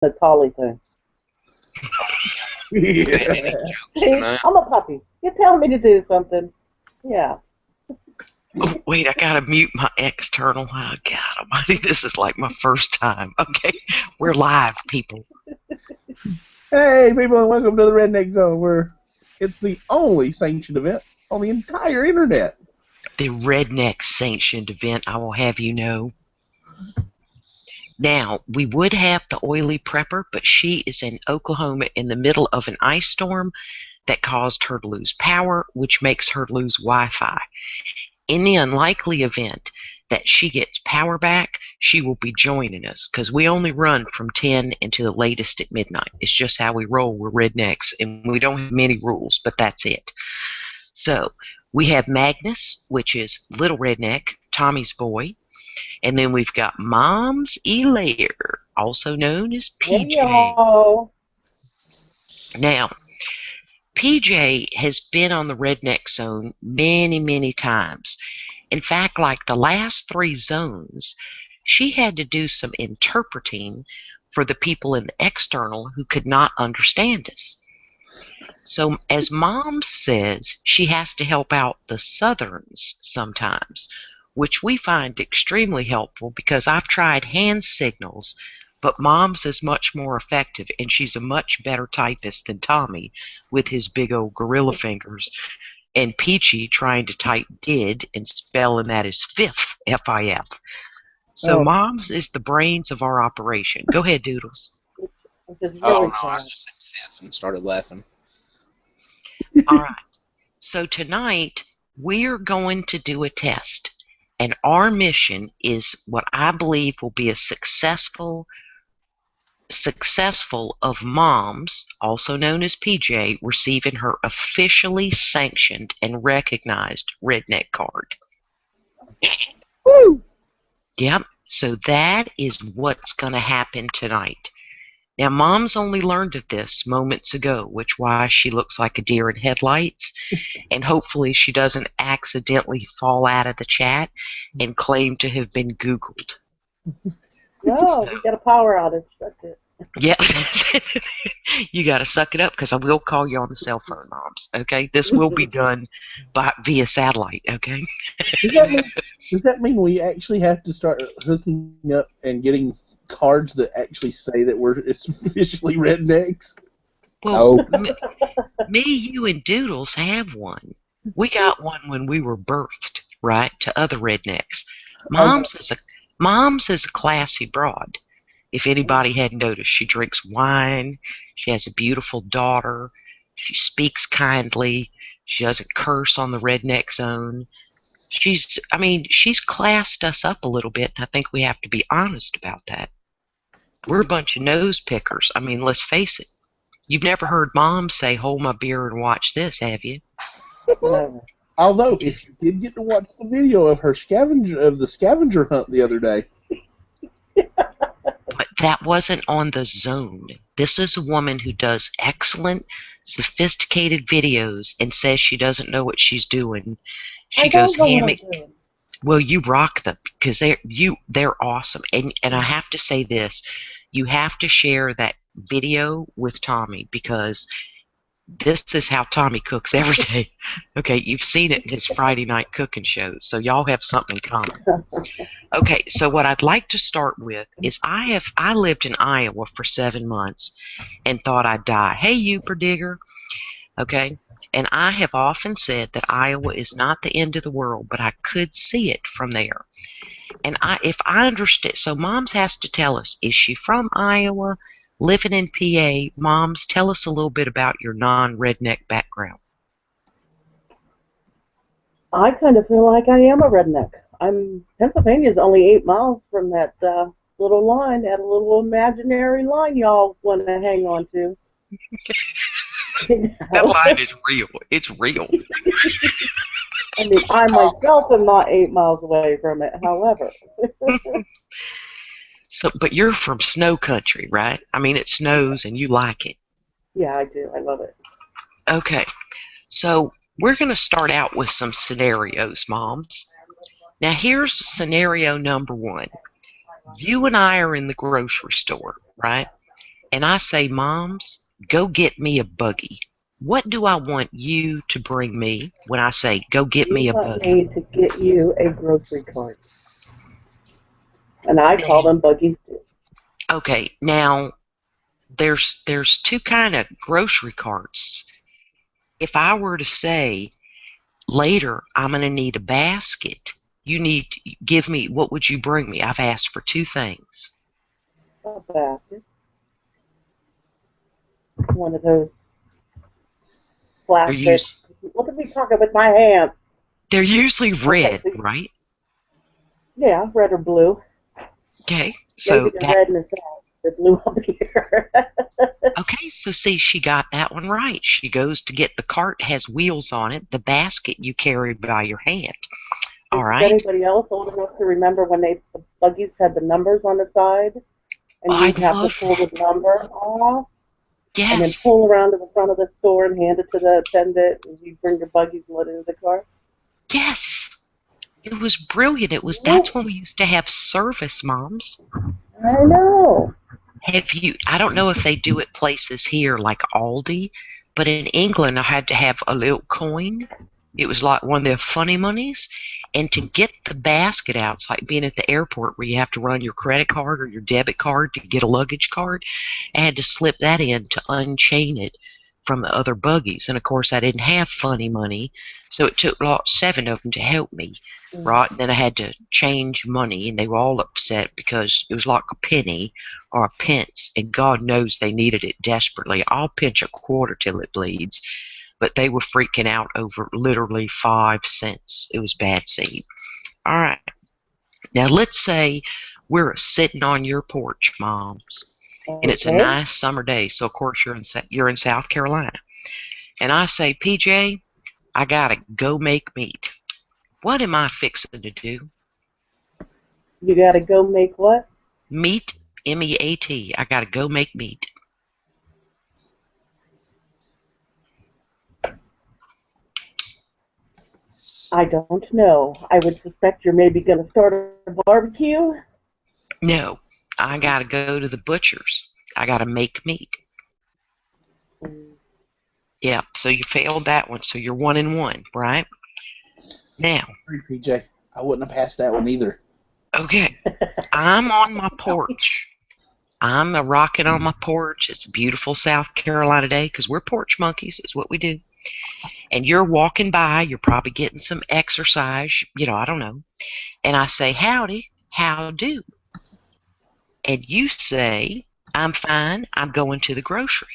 The Tolly thing. Any Yeah. jokes See, tonight? I'm a puppy. You're telling me to do something. Yeah. Oh, wait, I gotta mute my external. Oh, God almighty, this is like my first time. Okay, we're live, people. Hey, people, and welcome to the Redneck Zone, where it's the only sanctioned event on the entire internet. The Redneck sanctioned event, I will have you know. Now, we would have the oily prepper, but she is in Oklahoma in the middle of an ice storm that caused her to lose power, which makes her lose Wi-Fi. In the unlikely event that she gets power back, she will be joining us because we only run from 10 until the latest at midnight. It's just how we roll. We're rednecks, and we don't have many rules, but that's it. So we have Magnus, which is Little Redneck, Tommy's boy. And then we've got Mom's Elair, also known as Hey, PJ. y'all. Now, PJ has been on the Redneck Zone many, many times. In fact, like the last 3 zones, she had to do some interpreting for the people in the external who could not understand us. So, as Mom says, she has to help out the Southerns sometimes, which we find extremely helpful because I've tried hand signals, but Mom's is much more effective, and she's a much better typist than Tommy with his big old gorilla fingers, and Peachy trying to type did and spelling that as fifth, F-I-F. So Oh. Mom's is the brains of our operation. Go ahead, Doodles. Which is Oh really no, I sad. just said fifth and started laughing. All right. So tonight we're going to do a test, and our mission is what I believe will be a successful of Mom's, also known as PJ, receiving her officially sanctioned and recognized redneck card. Woo! Yep. So that is what's going to happen tonight. Now, Mom's only learned of this moments ago, which why she looks like a deer in headlights, and hopefully she doesn't accidentally fall out of the chat and claim to have been Googled. No, we got a power outage. That's it. Yeah, you got to suck it up because I will call you on the cell phone, Moms. Okay, this will be done via satellite. Okay. Does that mean we actually have to start hooking up and getting cards that actually say that we're officially rednecks? Well, me, you, and Doodles have one. We got one when we were birthed, right, to other rednecks. Mom's is a classy broad. If anybody hadn't noticed, she drinks wine. She has a beautiful daughter. She speaks kindly. She doesn't curse on the Redneck Zone. She's classed us up a little bit, and I think we have to be honest about that. We're a bunch of nose pickers. I mean, let's face it. You've never heard Mom say, "Hold my beer and watch this," have you? Never. Although, if you did get to watch the video of the scavenger hunt the other day. But that wasn't on the zone. This is a woman who does excellent, sophisticated videos and says she doesn't know what she's doing. She goes hammy. Well, you rock them because they're awesome. And I have to say this, you have to share that video with Tommy because this is how Tommy cooks every day. Okay, you've seen it in his Friday night cooking shows, so y'all have something in common. Okay, so what I'd like to start with is I lived in Iowa for 7 months and thought I'd die. Hey, you digger. Okay, and I have often said that Iowa is not the end of the world, but I could see it from there. And if I understand, so Moms has to tell us, is she from Iowa, living in PA? Moms, tell us a little bit about your non-redneck background. I kind of feel like I am a redneck. Pennsylvania's only 8 miles from that little line, that little imaginary line y'all want to hang on to. That line is real. It's real. I mean, I myself am not 8 miles away from it, however. So, but you're from snow country, right? I mean, it snows and you like it. Yeah, I do. I love it. Okay. So, we're going to start out with some scenarios, Moms. Now, here's scenario number 1. You and I are in the grocery store, right? and I say, Moms, go get me a buggy. What do I want you to bring me when I say, go get You me a want buggy? me to get you a grocery cart. And I Now, call them buggies too. okay, now there's two kind of grocery carts. If I were to say later I'm going to need a basket, you need to give me, what would you bring me? I've asked for two things. A basket. One of those They're plastic. us- Look at me talking with my hands. they're usually Okay, red, so, right? yeah, red or blue. Okay, Maybe so the that red in the south, the blue up here. okay, so see, she got that one right. She goes to get the cart has wheels on it, the basket you carry by your hand. Is All right. anybody else old enough to remember when the buggies had the numbers on the side, Oh, and I you'd have to love pull the that. number off, and then Yes. pull around to the front of the store and hand it to the attendant, and you bring your buggies and let it in the car? Yes. It was brilliant. That's Yep, when we used to have service moms. I know. I don't know if they do it places here like Aldi, but in England I had to have a little coin. It was like one of their funny monies. And to get the basket out, it's like being at the airport where you have to run your credit card or your debit card to get a luggage card. I had to slip that in to unchain it from the other buggies. And of course, I didn't have funny money, so it took like 7 of them to help me. Mm. Right, and then I had to change money, and they were all upset because it was like a penny or a pence, and God knows they needed it desperately. I'll pinch a quarter till it bleeds, but they were freaking out over literally 5 cents. It was bad seed. All right, now let's say we're sitting on your porch, moms, and it's a Okay. nice summer day. So of course you're in South Carolina, and I say, PJ, I gotta go make meat. What am I fixing to do? You got to go make what? Meat, MEAT. I gotta go make meat. I don't know. I would suspect you're maybe going to start a barbecue. No, I gotta go to the butcher's. I gotta make meat. Mm. Yeah, so you failed that one, so you're 1-1, right? Now, Sorry, PJ. I wouldn't have passed that one either. okay, I'm on my porch. I'm a rocking on my porch. It's a beautiful South Carolina day because we're porch monkeys. It's what we do. And you're walking by. You're probably getting some exercise. I don't know. And I say, howdy, how do? And you say, I'm fine. I'm going to the grocery.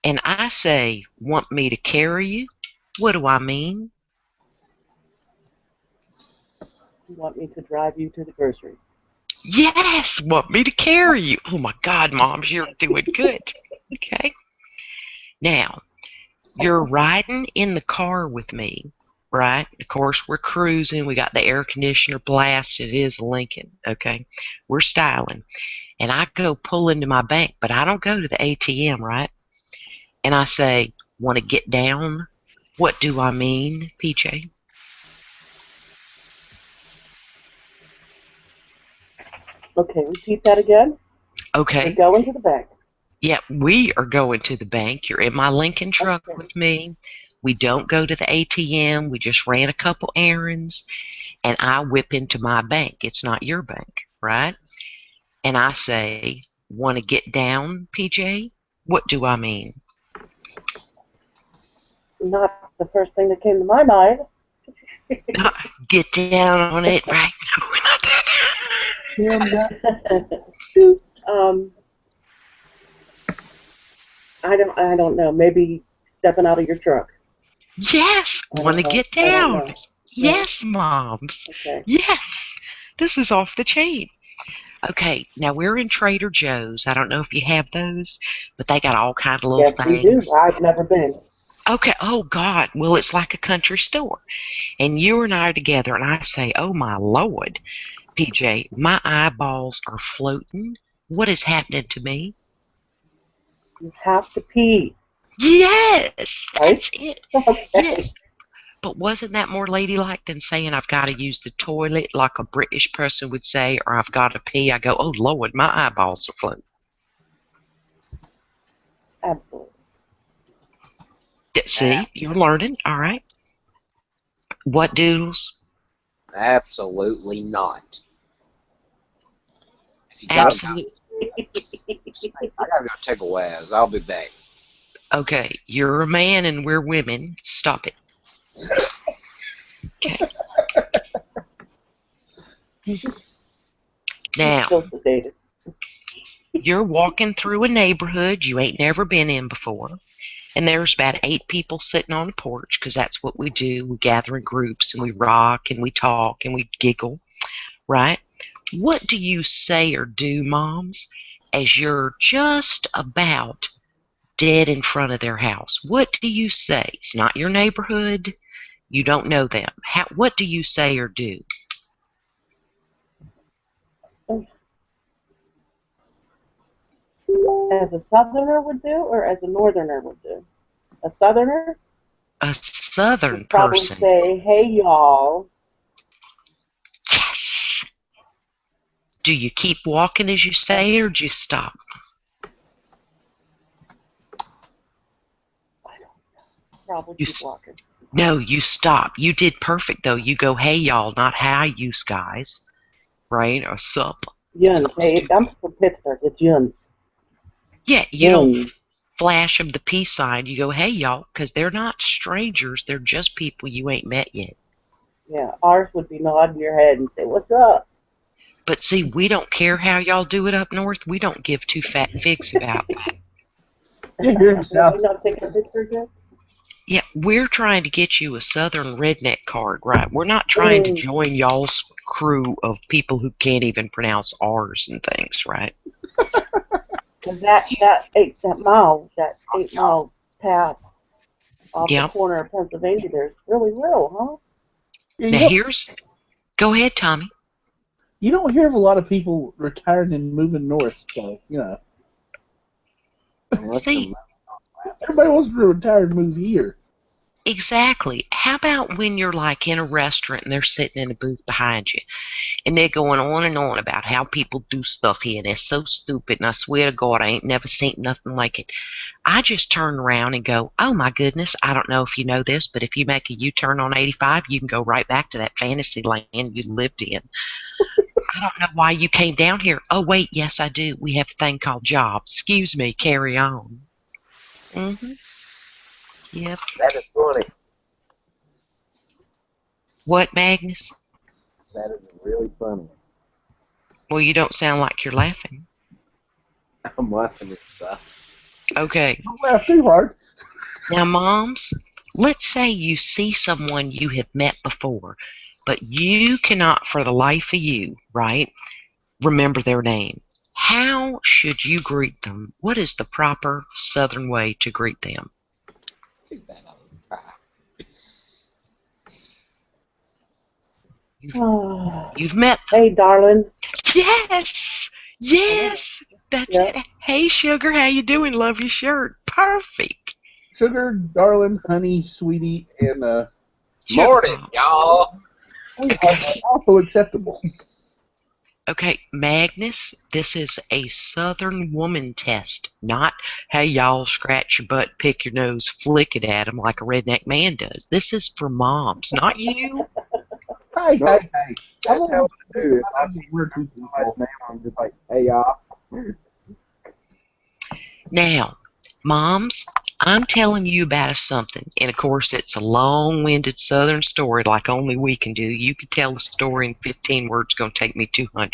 And I say, want me to carry you? What do I mean? You want me to drive you to the grocery? Yes, want me to carry you. Oh my God, moms, you're doing good. Okay. Now, you're riding in the car with me, right? Of course, we're cruising. We got the air conditioner blasted. It is Lincoln. Okay. We're styling. And I go pull into my bank, but I don't go to the ATM, right? And I say, want to get down? What do I mean, PJ? Okay, repeat that again. You're Okay. going to the bank. Yep, we are going to the bank. You're in my Lincoln truck Okay. with me. We don't go to the ATM. We just ran a couple errands, and I whip into my bank. It's not your bank, right? And I say, want to get down, PJ? What do I mean? Not the first thing that came to my mind. Get down on it, right? No, we're not Yeah, um, I don't know. Maybe stepping out of your truck. Yes, I want don't to know. get I don't down. know. No. Yes, moms. Okay. Yes, this is off the chain. Okay, now we're in Trader Joe's. I don't know if you have those, but they got all kind of little Yes, we do. things. I've never been. Okay, oh God, well, it's like a country store. And you and I are together, and I say, oh my Lord, PJ, my eyeballs are floating. What is happening to me? You have to pee, Yes, right? that's it. Okay. Yes. But wasn't that more ladylike than saying I've got to use the toilet like a British person would say, or I've got to pee? I go, oh Lord, my eyeballs are floating. Absolutely. See, you're learning. All right. What doodles? Absolutely not. If you gotta go, Absolute. I gotta go take a whiz. I'll be back. Okay, you're a man and we're women. Stop it. Okay. Now, Still sedated. you're walking through a neighborhood you ain't never been in before, and there's about 8 people sitting on a porch, because that's what we do. We gather in groups and we rock and we talk and we giggle, right? What do you say or do, moms, as you're just about dead in front of their house? What do you say? It's not your neighborhood. You don't know them. What do you say or do? As a southerner would do, or as a northerner would do? A southerner A southern would probably person. say, "Hey, y'all." Yes. Do you keep walking as you say it, or do you stop? Probably You keep walking. No, you stop. You did perfect, though. You go, hey, y'all, not how you guys, right? Or sup. Yuns. Something Hey, stupid. I'm from Pittsburgh. It's Yuns. Yeah, you don't Yuns. flash them the peace sign. You go, hey, y'all, because they're not strangers. They're just people you ain't met yet. Yeah, ours would be nodding your head and say, "What's up?" But see, we don't care how y'all do it up north. We don't give two fat figs about that. Yeah, here in the Have South. you not taken a picture yet? Yeah, we're trying to get you a Southern redneck card, right? We're not trying to join y'all's crew of people who can't even pronounce R's and things, right? Because that 8 mile path off the Yep. corner of Pennsylvania there is really real, huh? Yeah, Now go ahead, Tommy. you don't hear of a lot of people retiring and moving north, so See, everybody wants to retire and move here. exactly. How about when you're like in a restaurant and they're sitting in a booth behind you and they're going on and on about how people do stuff here and they're so stupid and I swear to God I ain't never seen nothing like it. I just turn around and go, oh my goodness, I don't know if you know this, but if you make a U-turn on 85, you can go right back to that fantasy land you lived in. I don't know why you came down here. Oh wait, yes I do. We have a thing called jobs. Excuse me, carry on. Mm-hmm. Yep. That is funny. What, Magnus? That is really funny. Well, you don't sound like you're laughing. I'm laughing at stuff. Okay. Don't laugh too hard. Now, moms, let's say you see someone you have met before, but you cannot for the life of you, right, remember their name. How should you greet them? What is the proper Southern way to greet them? Leave that on. Ah, You've met them. Hey, darling. Yes! Yes! That's Yep. it. Hey, sugar, how you doing? Love your shirt. Perfect. Sugar, darling, honey, sweetie, and Sugar Morning, pop. y'all. Okay. also acceptable. Okay, Magnus, this is a Southern woman test, not hey y'all scratch your butt, pick your nose, flick it at 'em like a redneck man does. This is for moms, not you. Hey, No, hey, hey. I'm that's only how I do it. I one or two last people. name. I'm just like, hey y'all. Now, moms, I'm telling you about something, and of course it's a long-winded Southern story like only we can do. You could tell the story in 15 words, it's going to take me 200.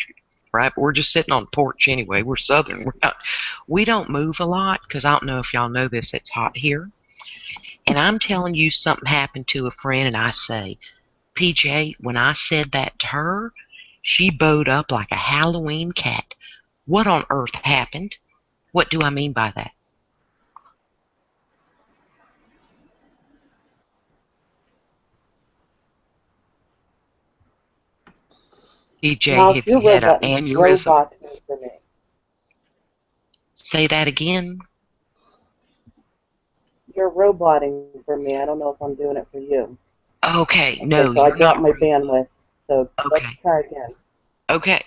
Right? But we're just sitting on the porch anyway. We're Southern. We don't move a lot because I don't know if y'all know this. It's hot here. And I'm telling you something happened to a friend, and I say, PJ, when I said that to her, she bowed up like a Halloween cat. What on earth happened? What do I mean by that? PJ, Mouse, have you're you had an aneurysm? roboting for me. Say that again. You're roboting for me. I don't know if I'm doing it for you. Okay, Okay, no, so I you're not. dropped my bandwidth. So let's Okay, try again. okay.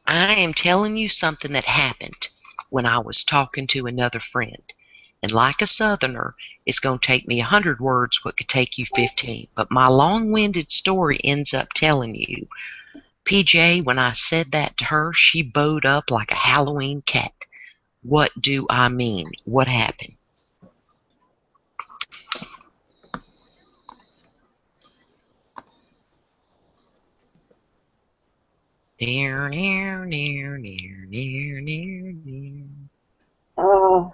I am telling you something that happened when I was talking to another friend. And like a Southerner, it's going to take me 100 words what could take you 15. But my long-winded story ends up telling you, PJ, when I said that to her, she bowed up like a Halloween cat. What do I mean? What happened? Near, near, near, near, near, near, near. Uh,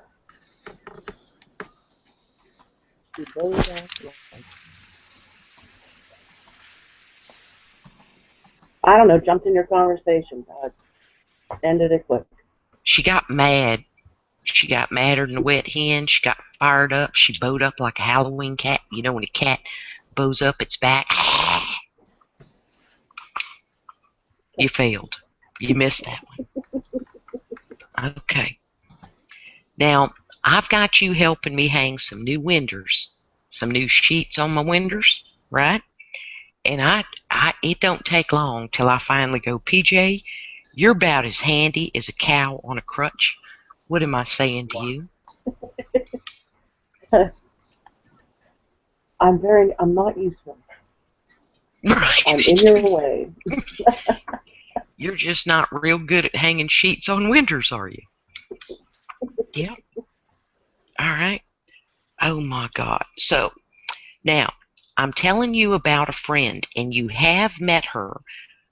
she bowed up like, I don't know, jumped in your conversation. Ended it quick. She got mad. She got madder than a wet hen. She got fired up. She bowed up like a Halloween cat. You know when a cat bows up its back? You failed. You missed that one. Okay. Now, I've got you helping me hang some new winders, some new sheets on my winders, right? And it don't take long till I finally go, PJ, you're about as handy as a cow on a crutch. What am I saying to you? I'm not useful. Right. I'm in your way. You're just not real good at hanging sheets on winders, are you? Yep. All right. Oh my God. So now I'm telling you about a friend, and you have met her,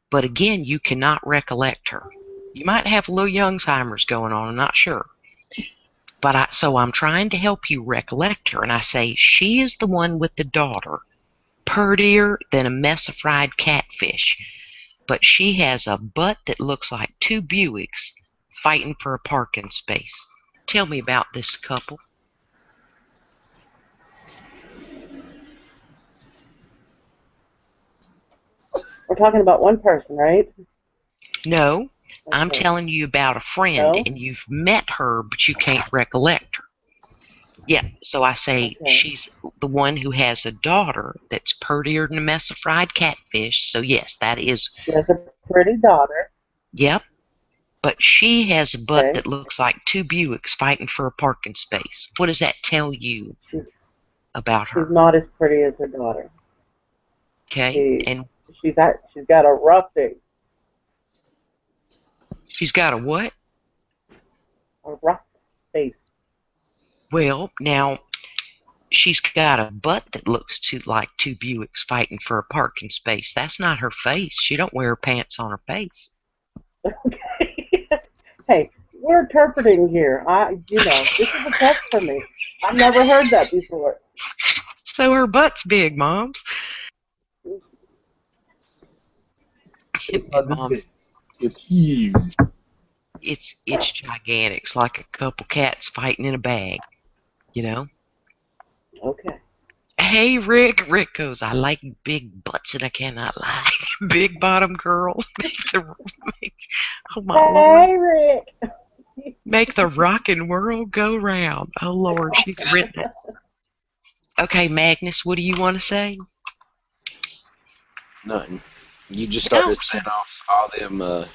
but again, you cannot recollect her. You might have a little Youngsheimer's going on. I'm not sure. But so I'm trying to help you recollect her, and I say she is the one with the daughter, purtier than a mess of fried catfish. But she has a butt that looks like two Buicks fighting for a parking space. Tell me about this couple. We're talking about one person, right? No, Okay. I'm telling you about a friend, and you've met her, but you can't recollect her. Yeah, so I say she's the one who has a daughter that's purtier than a mess of fried catfish. So yes, that is. She has a pretty daughter. Yep. But she has a butt that looks like two Buicks fighting for a parking space. What does that tell you about her? She's not as pretty as her daughter. Okay, and she's got a rough face. She's got a what? A rough face. Well, now she's got a butt that looks like two Buicks fighting for a parking space. That's not her face. She don't wear pants on her face. Okay. Hey, we're interpreting here. This is a test for me. I've never heard that before. So her butt's big, Moms. It's not just big. It's huge. It's gigantic. It's like a couple cats fighting in a bag, you know? Okay. Hey, Rick. Rick goes, I like big butts and I cannot lie. Big bottom girls. Oh, my Lord. Hey, Rick. Make the rockin' world go round. Oh, Lord, she's written it. Okay, Magnus, what do you want to say? Nothing. You just started saying all them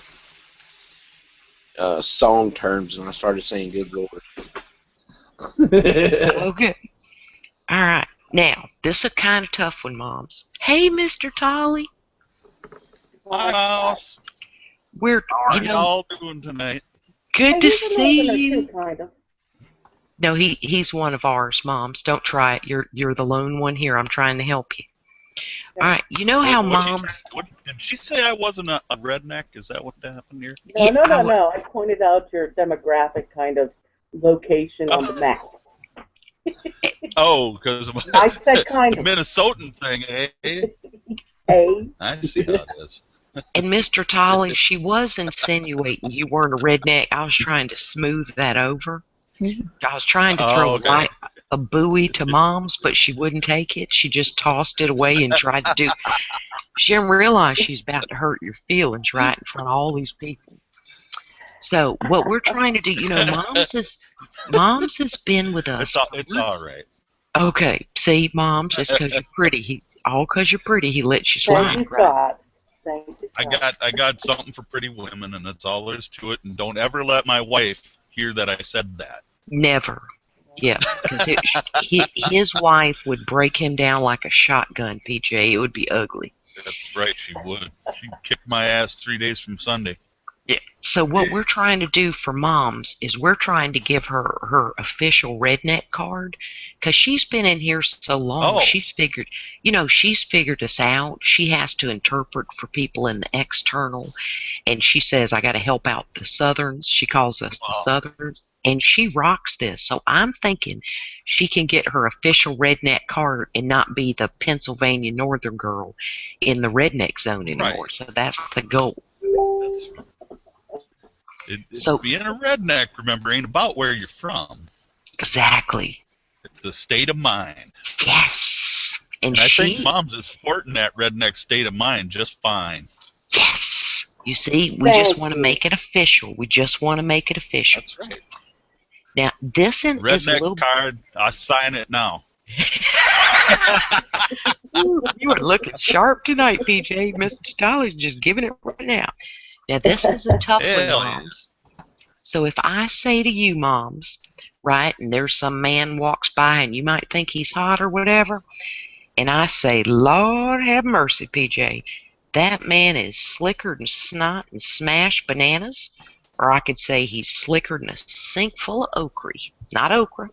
song terms, and I started saying "Good Lord." Okay. All right. Now, this is a kind of tough one, Moms. Hey, Mr. Tolly. Hi, Mouse. How are y'all doing tonight? Good to see you. Too, kind of. No, he's one of ours, Moms. Don't try it. You're the lone one here. I'm trying to help you. All right. You know how Moms. Did she say I wasn't a redneck? Is that what happened here? No. I pointed out your demographic kind of location on the map. Oh, because I said kind of. Minnesotan thing, eh? Hey. I see how it is. And Mr. Tolly, she was insinuating you weren't a redneck. I was trying to smooth that over. I was trying to throw a buoy to Moms, but she wouldn't take it. She just tossed it away and tried to do. She didn't realize she's about to hurt your feelings right in front of all these people. So what we're trying to do, Moms has been with us. It's all right. Okay, see, Moms, it's because you're pretty. All because you're pretty, he lets you slide. Thank you, God. I got something for pretty women, and that's all there is to it. And don't ever let my wife hear that I said that. Never. Yeah, because his wife would break him down like a shotgun, PJ. It would be ugly. That's right, she would. She'd kick my ass 3 days from Sunday. Yeah. So what we're trying to do for moms is we're trying to give her her official redneck card because she's been in here so long. Oh. She's figured, she's figured us out. She has to interpret for people in the external, and she says, I got to help out the Southerns. She calls us the Southerns, and she rocks this. So I'm thinking she can get her official redneck card and not be the Pennsylvania Northern girl in the Redneck Zone anymore. Right. So that's the goal. That's right. So being a redneck, remember, ain't about where you're from. Exactly. It's the state of mind. Yes. And I think Mom's is sporting that redneck state of mind just fine. Yes. You see, we just want to make it official. We just want to make it official. That's right. Now, this is a little... Redneck card, I sign it now. You are looking sharp tonight, PJ. Mr. Tyler's just giving it right now. Now, this is a tough one, moms. So if I say to you, moms, right, and there's some man walks by and you might think he's hot or whatever, and I say, Lord have mercy, PJ, that man is slicker than snot and smashed bananas, or I could say he's slicker than a sink full of okra. Not okra.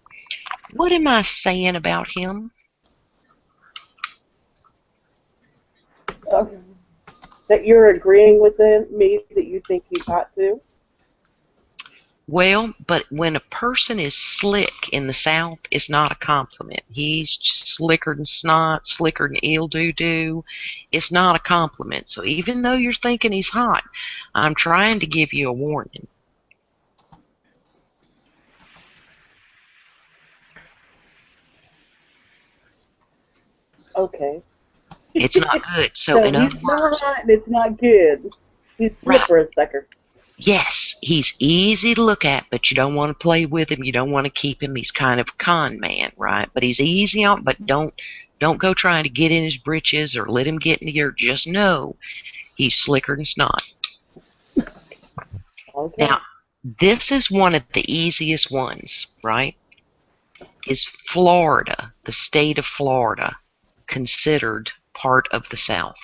What am I saying about him? That you're agreeing with me that you think he's hot too? Well, but when a person is slick in the South, it's not a compliment. He's slicker than snot, slicker than eel-doo-doo. It's not a compliment. So even though you're thinking he's hot, I'm trying to give you a warning. Okay. It's not good. So in other words, it's not good. He's slipper a sucker. Yes, he's easy to look at, but you don't want to play with him. You don't want to keep him. He's kind of a con man, right? But he's easy on. But don't go trying to get in his britches or let him get into your. Just know he's slicker than snot. Okay. Now, this is one of the easiest ones, right? Is Florida, the state of Florida, considered part of the South?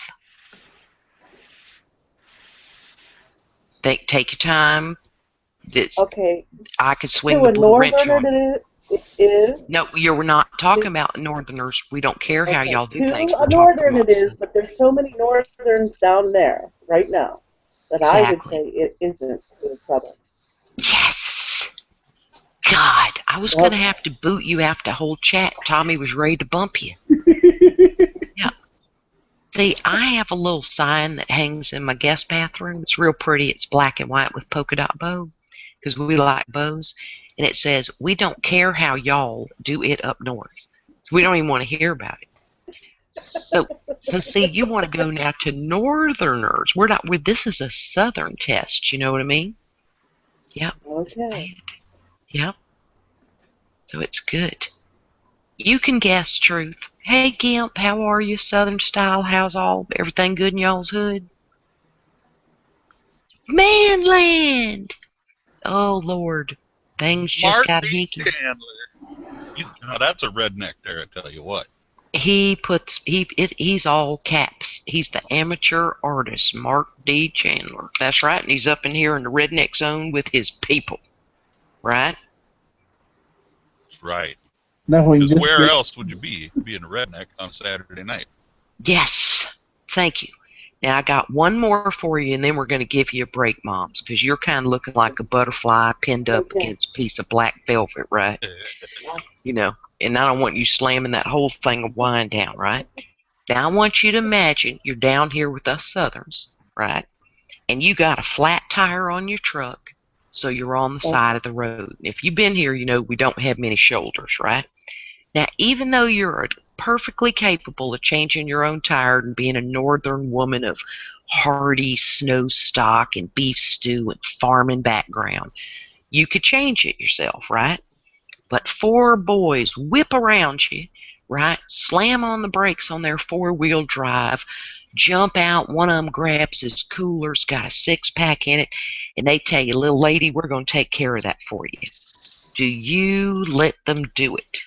Take your time. Okay. I could swing the blue wrench on. It is. No, we're not talking about Northerners. We don't care how y'all do things. A Northern it is, but there's so many Northerns down there right now that I would say it isn't to the Southern. Yes. God, I was going to have to boot you after the whole chat. Tommy was ready to bump you. Yeah. See, I have a little sign that hangs in my guest bathroom. It's real pretty. It's black and white with polka dot bow because we like bows. And it says, we don't care how y'all do it up north. We don't even want to hear about it. So see, you want to go now to Northerners. This is a Southern test. You know what I mean? Yep. Okay. Yep. So it's good. You can guess truth. Hey, Gimp, how are you? Southern style. How's everything good in y'all's hood? Manland! Oh, Lord. Things just got hinky. Now that's a redneck there, I tell you what. He's all caps. He's the amateur artist, Mark D. Chandler. That's right, and he's up in here in the Redneck Zone with his people. Right? That's right. Because where else would you be being a redneck on Saturday night? Yes. Thank you. Now, I got one more for you, and then we're going to give you a break, moms, because you're kind of looking like a butterfly pinned up against a piece of black velvet, right? And I don't want you slamming that whole thing of wine down, right? Now, I want you to imagine you're down here with us Southerns, right? And you got a flat tire on your truck, so you're on the side of the road. If you've been here, you know we don't have many shoulders, right? Now, even though you're perfectly capable of changing your own tire and being a northern woman of hearty snow stock and beef stew and farming background, you could change it yourself, right? But four boys whip around you, right? Slam on the brakes on their four-wheel drive, jump out. One of them grabs his cooler, it's got a six-pack in it, and they tell you, little lady, we're going to take care of that for you. Do you let them do it?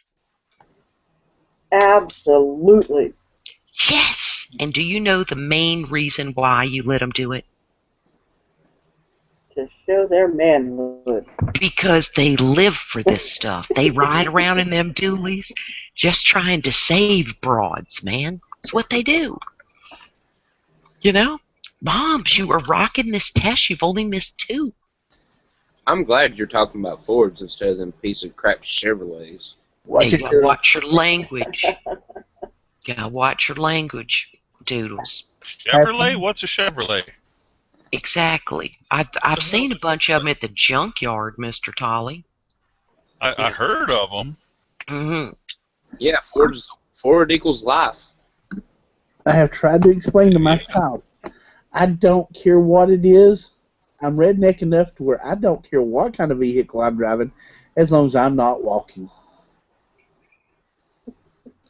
Absolutely. Yes! And do you know the main reason why you let them do it? To show their manhood. Because they live for this stuff. They ride around in them dualies just trying to save broads, man. It's what they do. You know? Moms, you are rocking this test. You've only missed 2. I'm glad you're talking about Fords instead of them piece of crap Chevrolets. Watch You it, gotta girl. watch your language. You gotta watch your language, doodles. Chevrolet? What's a Chevrolet? Exactly. I've seen a bunch of them at the junkyard, Mr. Tolley. I heard of them. Mm-hmm. Yeah, Ford equals life. I have tried to explain to my child, I don't care what it is. I'm redneck enough to where I don't care what kind of vehicle I'm driving, as long as I'm not walking.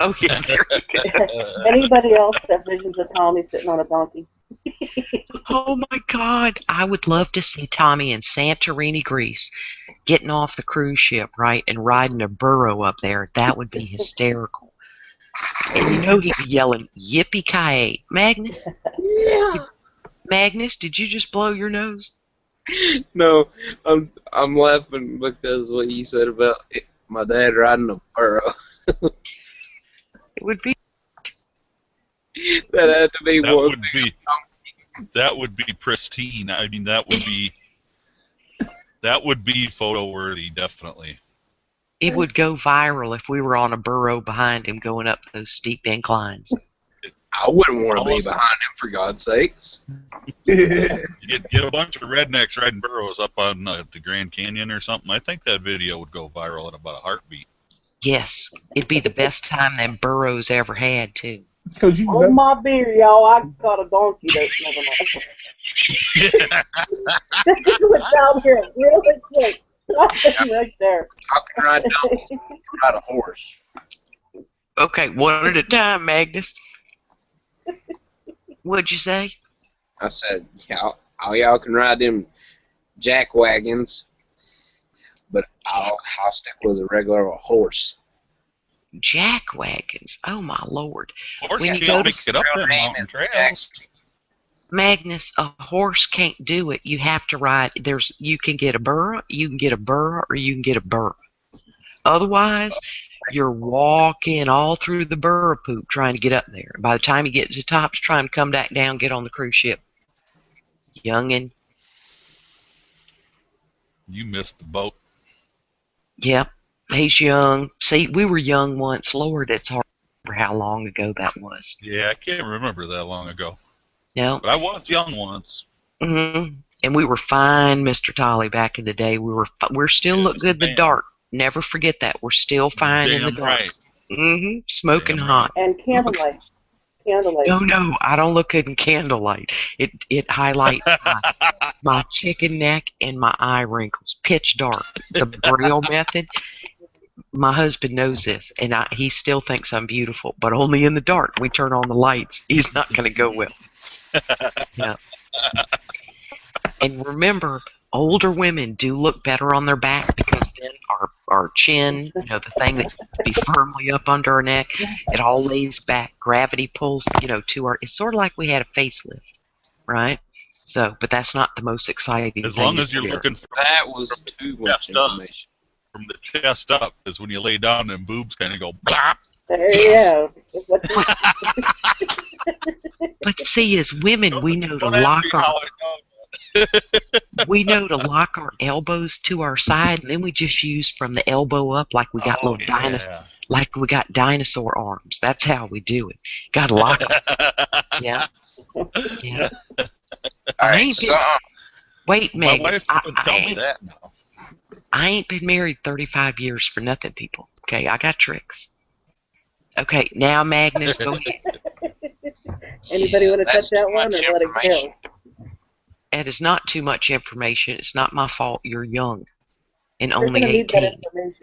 Oh, yeah, there you go. Anybody else have visions of Tommy sitting on a donkey? Oh, my God. I would love to see Tommy in Santorini, Greece, getting off the cruise ship, right, and riding a burro up there. That would be hysterical. And you know he'd be yelling, yippee-ki-yay. Magnus? Yeah. Magnus, did you just blow your nose? No, I'm laughing because what you said about my dad riding a burro. It would be. That had to be That one. would be pristine. I mean, that would be photo worthy, definitely. It would go viral if we were on a burro behind him going up those steep inclines. I wouldn't want to be behind him, for God's sakes. You get a bunch of rednecks riding burros up on the Grand Canyon or something. I think that video would go viral at about a heartbeat. Yes, it'd be the best time them burros ever had, too. Because you Hold my beer, y'all. I got a donkey that's never mind. This just went down here really quick. Right there. I can ride donkeys. I can ride a horse. Okay, one at a time, Magnus. What'd you say? I said, all y'all can ride them jack wagons, but I'll stick with a regular horse. Jack wagons. Oh, my Lord. Horse When you can't go make to it up them mountain trails. Magnus, a horse can't do it. You have to ride. You can get a burro, or you can get a burr. Otherwise, you're walking all through the burro poop trying to get up there. By the time you get to the top, trying to come back down, get on the cruise ship. Youngin'. You missed the boat. Yep, he's young. See, we were young once. Lord, it's hard to remember how long ago that was. Yeah, I can't remember that long ago. No. But I was young once. Mm-hmm. And we were fine, Mr. Tolley, back in the day. We're still look good in the dark. Never forget that. We're still fine in the dark. Right. Mm-hmm. Smoking Damn hot. And candlelight. Candlelight. No, I don't look good in candlelight. It highlights my chicken neck and my eye wrinkles. Pitch dark. The Braille method. My husband knows this, and he still thinks I'm beautiful, but only in the dark. We turn on the lights. He's not going to go well. Yeah. And remember, older women do look better on their back because then our chin, the thing that would be firmly up under our neck, it all lays back. Gravity pulls, to our. It's sort of like we had a facelift, right? So, but that's not the most exciting. As long as you're looking for that was too much information. From the chest up, is when you lay down and boobs kind of go blop. There you go. But see, as women, we know to lock our elbows to our side, and then we just use from the elbow up like we got like we got dinosaur arms. That's how we do it. Got to lock them. Yeah. Yeah. All right, Wait, Meg. My wife wouldn't tell me that now. I ain't been married 35 years for nothing, people. Okay, I got tricks. Okay, now Magnus, go ahead. Anybody want to touch that one or let it go? It is not too much information. It's not my fault. You're young and You're only gonna need that 18.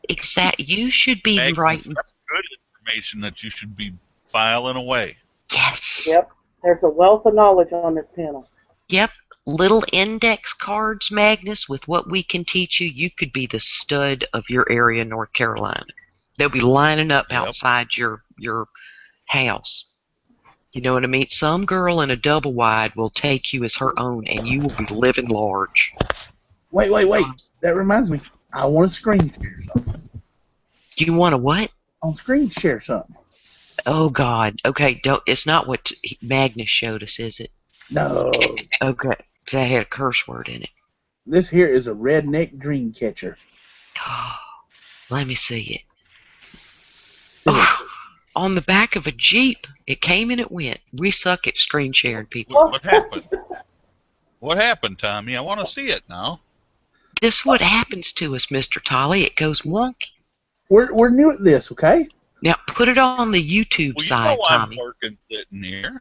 Exactly. You should be Magnus, writing. That's good information that you should be filing away. Yes. Yep. There's a wealth of knowledge on this panel. Yep. little index cards, Magnus, with what we can teach you, you could be the stud of your area, North Carolina. They'll be lining up outside your house. You know what I mean? Some girl in a double wide will take you as her own, and you will be living large. Wait. That reminds me. I want to screen share something. Do you want to what? I want to screen share something. Oh, God. Okay, don't. It's not what Magnus showed us, is it? No. Okay. That had a curse word in it. This here is a redneck dream catcher. Let me see it. Oh, on the back of a Jeep. It came and it went. We suck at screen sharing, people. What happened? What happened, Tommy? I want to see it now. This is what happens to us, Mr. Tolly. It goes wonky. We're new at this, okay? Now put it on the YouTube side, Tommy. I'm working sitting here.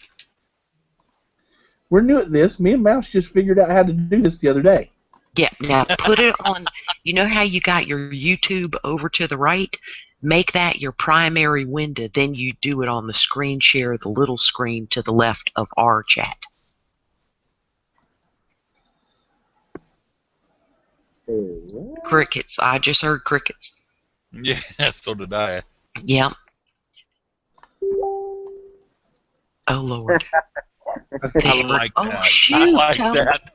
We're new at this. Me and Mouse just figured out how to do this the other day. Yeah, now put it on. You know how you got your YouTube over to the right? Make that your primary window. Then you do it on the screen share, the little screen to the left of our chat. Crickets. I just heard crickets. Yeah, so did I. Yep. Oh, Lord. I like that. Shoot, I like Tony. that.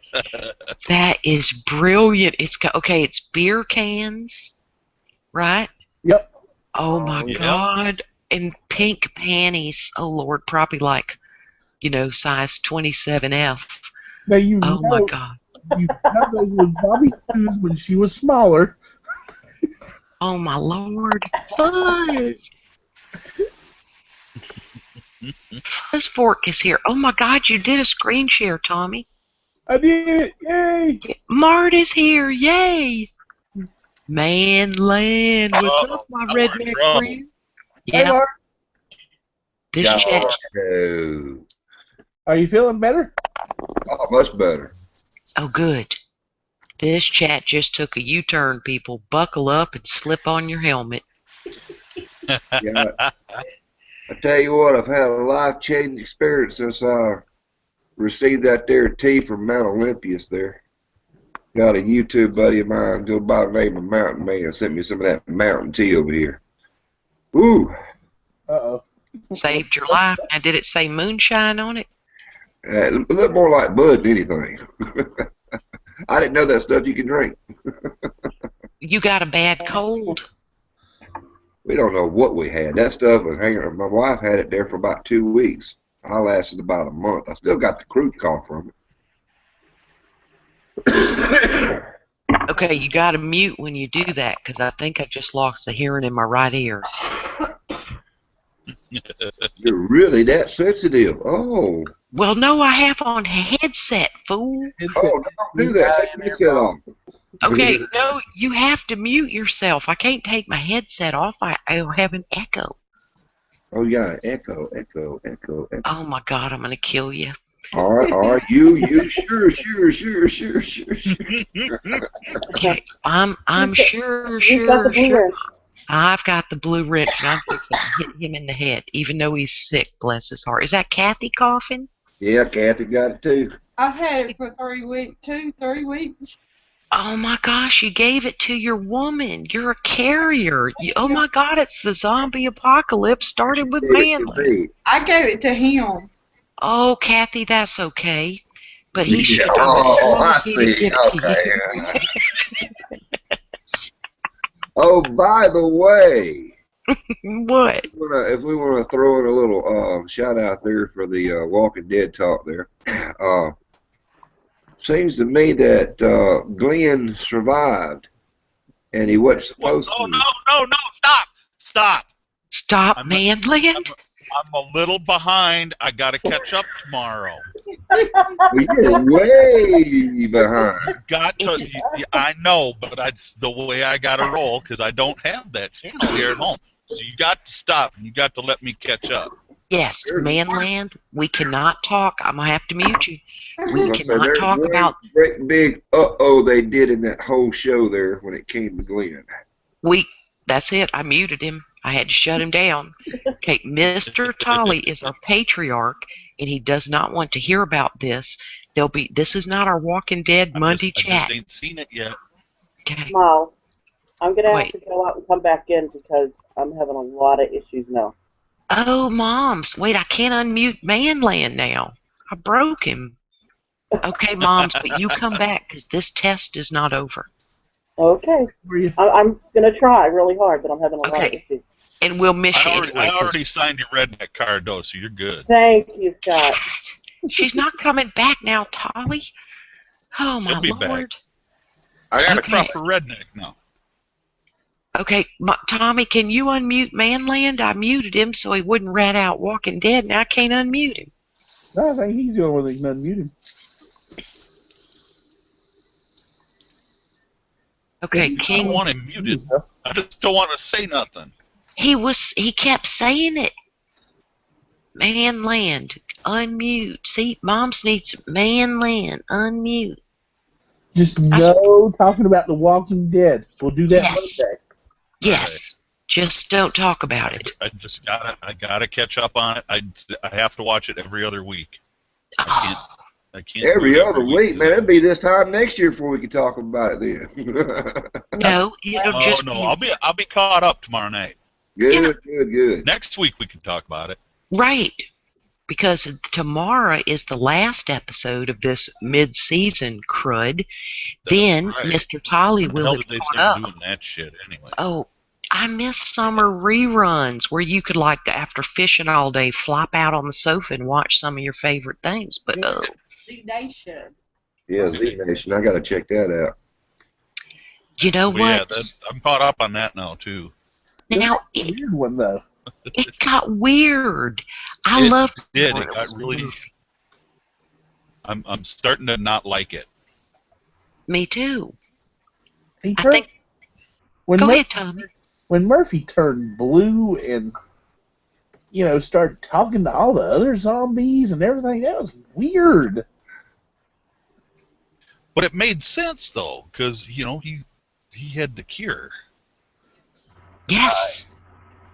That is brilliant. It's it's beer cans, right? Yep. Oh my Yep. God. And pink panties. Oh Lord, probably like, size 27F. Now Oh my God. You know those were Bobby shoes when she was smaller. Oh my Lord. Fuzz. Fuzz Fork is here. Oh my God, you did a screen share, Tommy. I did it. Yay. Mart is here. Yay. Man, Land. What's up, my redneck friend? Hey, Yeah. Mark. This chat. Are you feeling better? Oh, much better. Oh, good. This chat just took a U-turn, people. Buckle up and slip on your helmet. Yeah, I tell you what, I've had a life-changing experience since I received that there tea from Mount Olympus there. Got a YouTube buddy of mine, go by the name of Mountain Man, sent me some of that mountain tea over here. Ooh. Uh-oh. Saved your life. Now, did it say moonshine on it? It looked more like bud than anything. I didn't know that stuff you could drink. You got a bad cold? We don't know what we had. That stuff was hanging around. My wife had it there for about 2 weeks. I lasted about a month. I still got the croup cough from it. Okay, you got to mute when you do that, because I think I just lost the hearing in my right ear. You're really that sensitive. Oh. Well, no, I have on a headset, fool. Oh, don't do that. Take your headset off. Okay, no, you have to mute yourself. I can't take my headset off. I'll have an echo. Oh, yeah, echo. Oh, my God, I'm going to kill you. Are you sure. Okay, I'm sure. I've got the blue wrench, and I'm fixing to hit him in the head, even though he's sick, bless his heart. Is that Kathy coughing? Yeah, Kathy got it too. I've had it for 3 weeks, 3 weeks. Oh my gosh, you gave it to your woman. You're a carrier. Oh my God, it's the zombie apocalypse started with Manly. I gave it to him. Oh, Kathy, that's okay. But he should. Oh, I see. Okay. Oh, by the way. What? If we want to throw in a little shout out there for the Walking Dead talk there. Seems to me that Glenn survived, and he wasn't supposed to. No, stop. Manland? I'm a little behind. I got to catch up tomorrow. Well, you're way behind. I know, but that's the way I got to roll because I don't have that channel here at home. So you got to stop. You got to let me catch up. Yes, Manland, we cannot talk. I'm going to have to mute you. We cannot talk about... Great big uh-oh they did in that whole show there when it came to Glenn. That's it. I muted him. I had to shut him down. Okay, Mr. Tolley is our patriarch, and he does not want to hear about this. This is not our Walking Dead Monday I chat. just ain't seen it yet. Okay. Miles, I'm going to have Wait. to go out and come back in because I'm having a lot of issues now. Oh, Moms. Wait, I can't unmute Manland now. I broke him. Okay, Moms, but you come back because this test is not over. Okay. I'm going to try really hard, but I'm having a lot of issues. And we'll miss you anyway. I already signed your redneck card, though, so you're good. Thank you, Scott. She's not coming back now, Tolly. Oh, my She'll be Lord. back. I got a proper redneck now. Okay, Tommy, can you unmute Manland? I muted him so he wouldn't rat out Walking Dead. Now I can't unmute him. No, I think he's the only one that can unmute him. Okay, King. I don't want him muted. I just don't want to say nothing. He kept saying it. Manland, unmute. See, Moms needs Manland, unmute. Just no talking about The Walking Dead. We'll do that Monday. Yes. Right. Just don't talk about it. I gotta catch up on it. I have to watch it every other week. I can't. Every other week, man. It'll be this time next year before we can talk about it then. No, it'll just no. I'll be caught up tomorrow night. Good. Next week we can talk about it. Right. Because tomorrow is the last episode of this mid-season crud. Then right. Mr. Tolley will have did they caught start up. doing that shit anyway? Oh, I miss summer reruns where you could, like, after fishing all day, flop out on the sofa and watch some of your favorite things. But Z Nation. Yeah, Z Nation. I gotta check that out. You know what? Yeah, I'm caught up on that now too. Now a weird one though. It got weird. I loved it. It got really. I'm starting to not like it. Me too. Go ahead, Tommy. When Murphy turned blue and started talking to all the other zombies and everything, that was weird. But it made sense though, because he had the cure. Yes.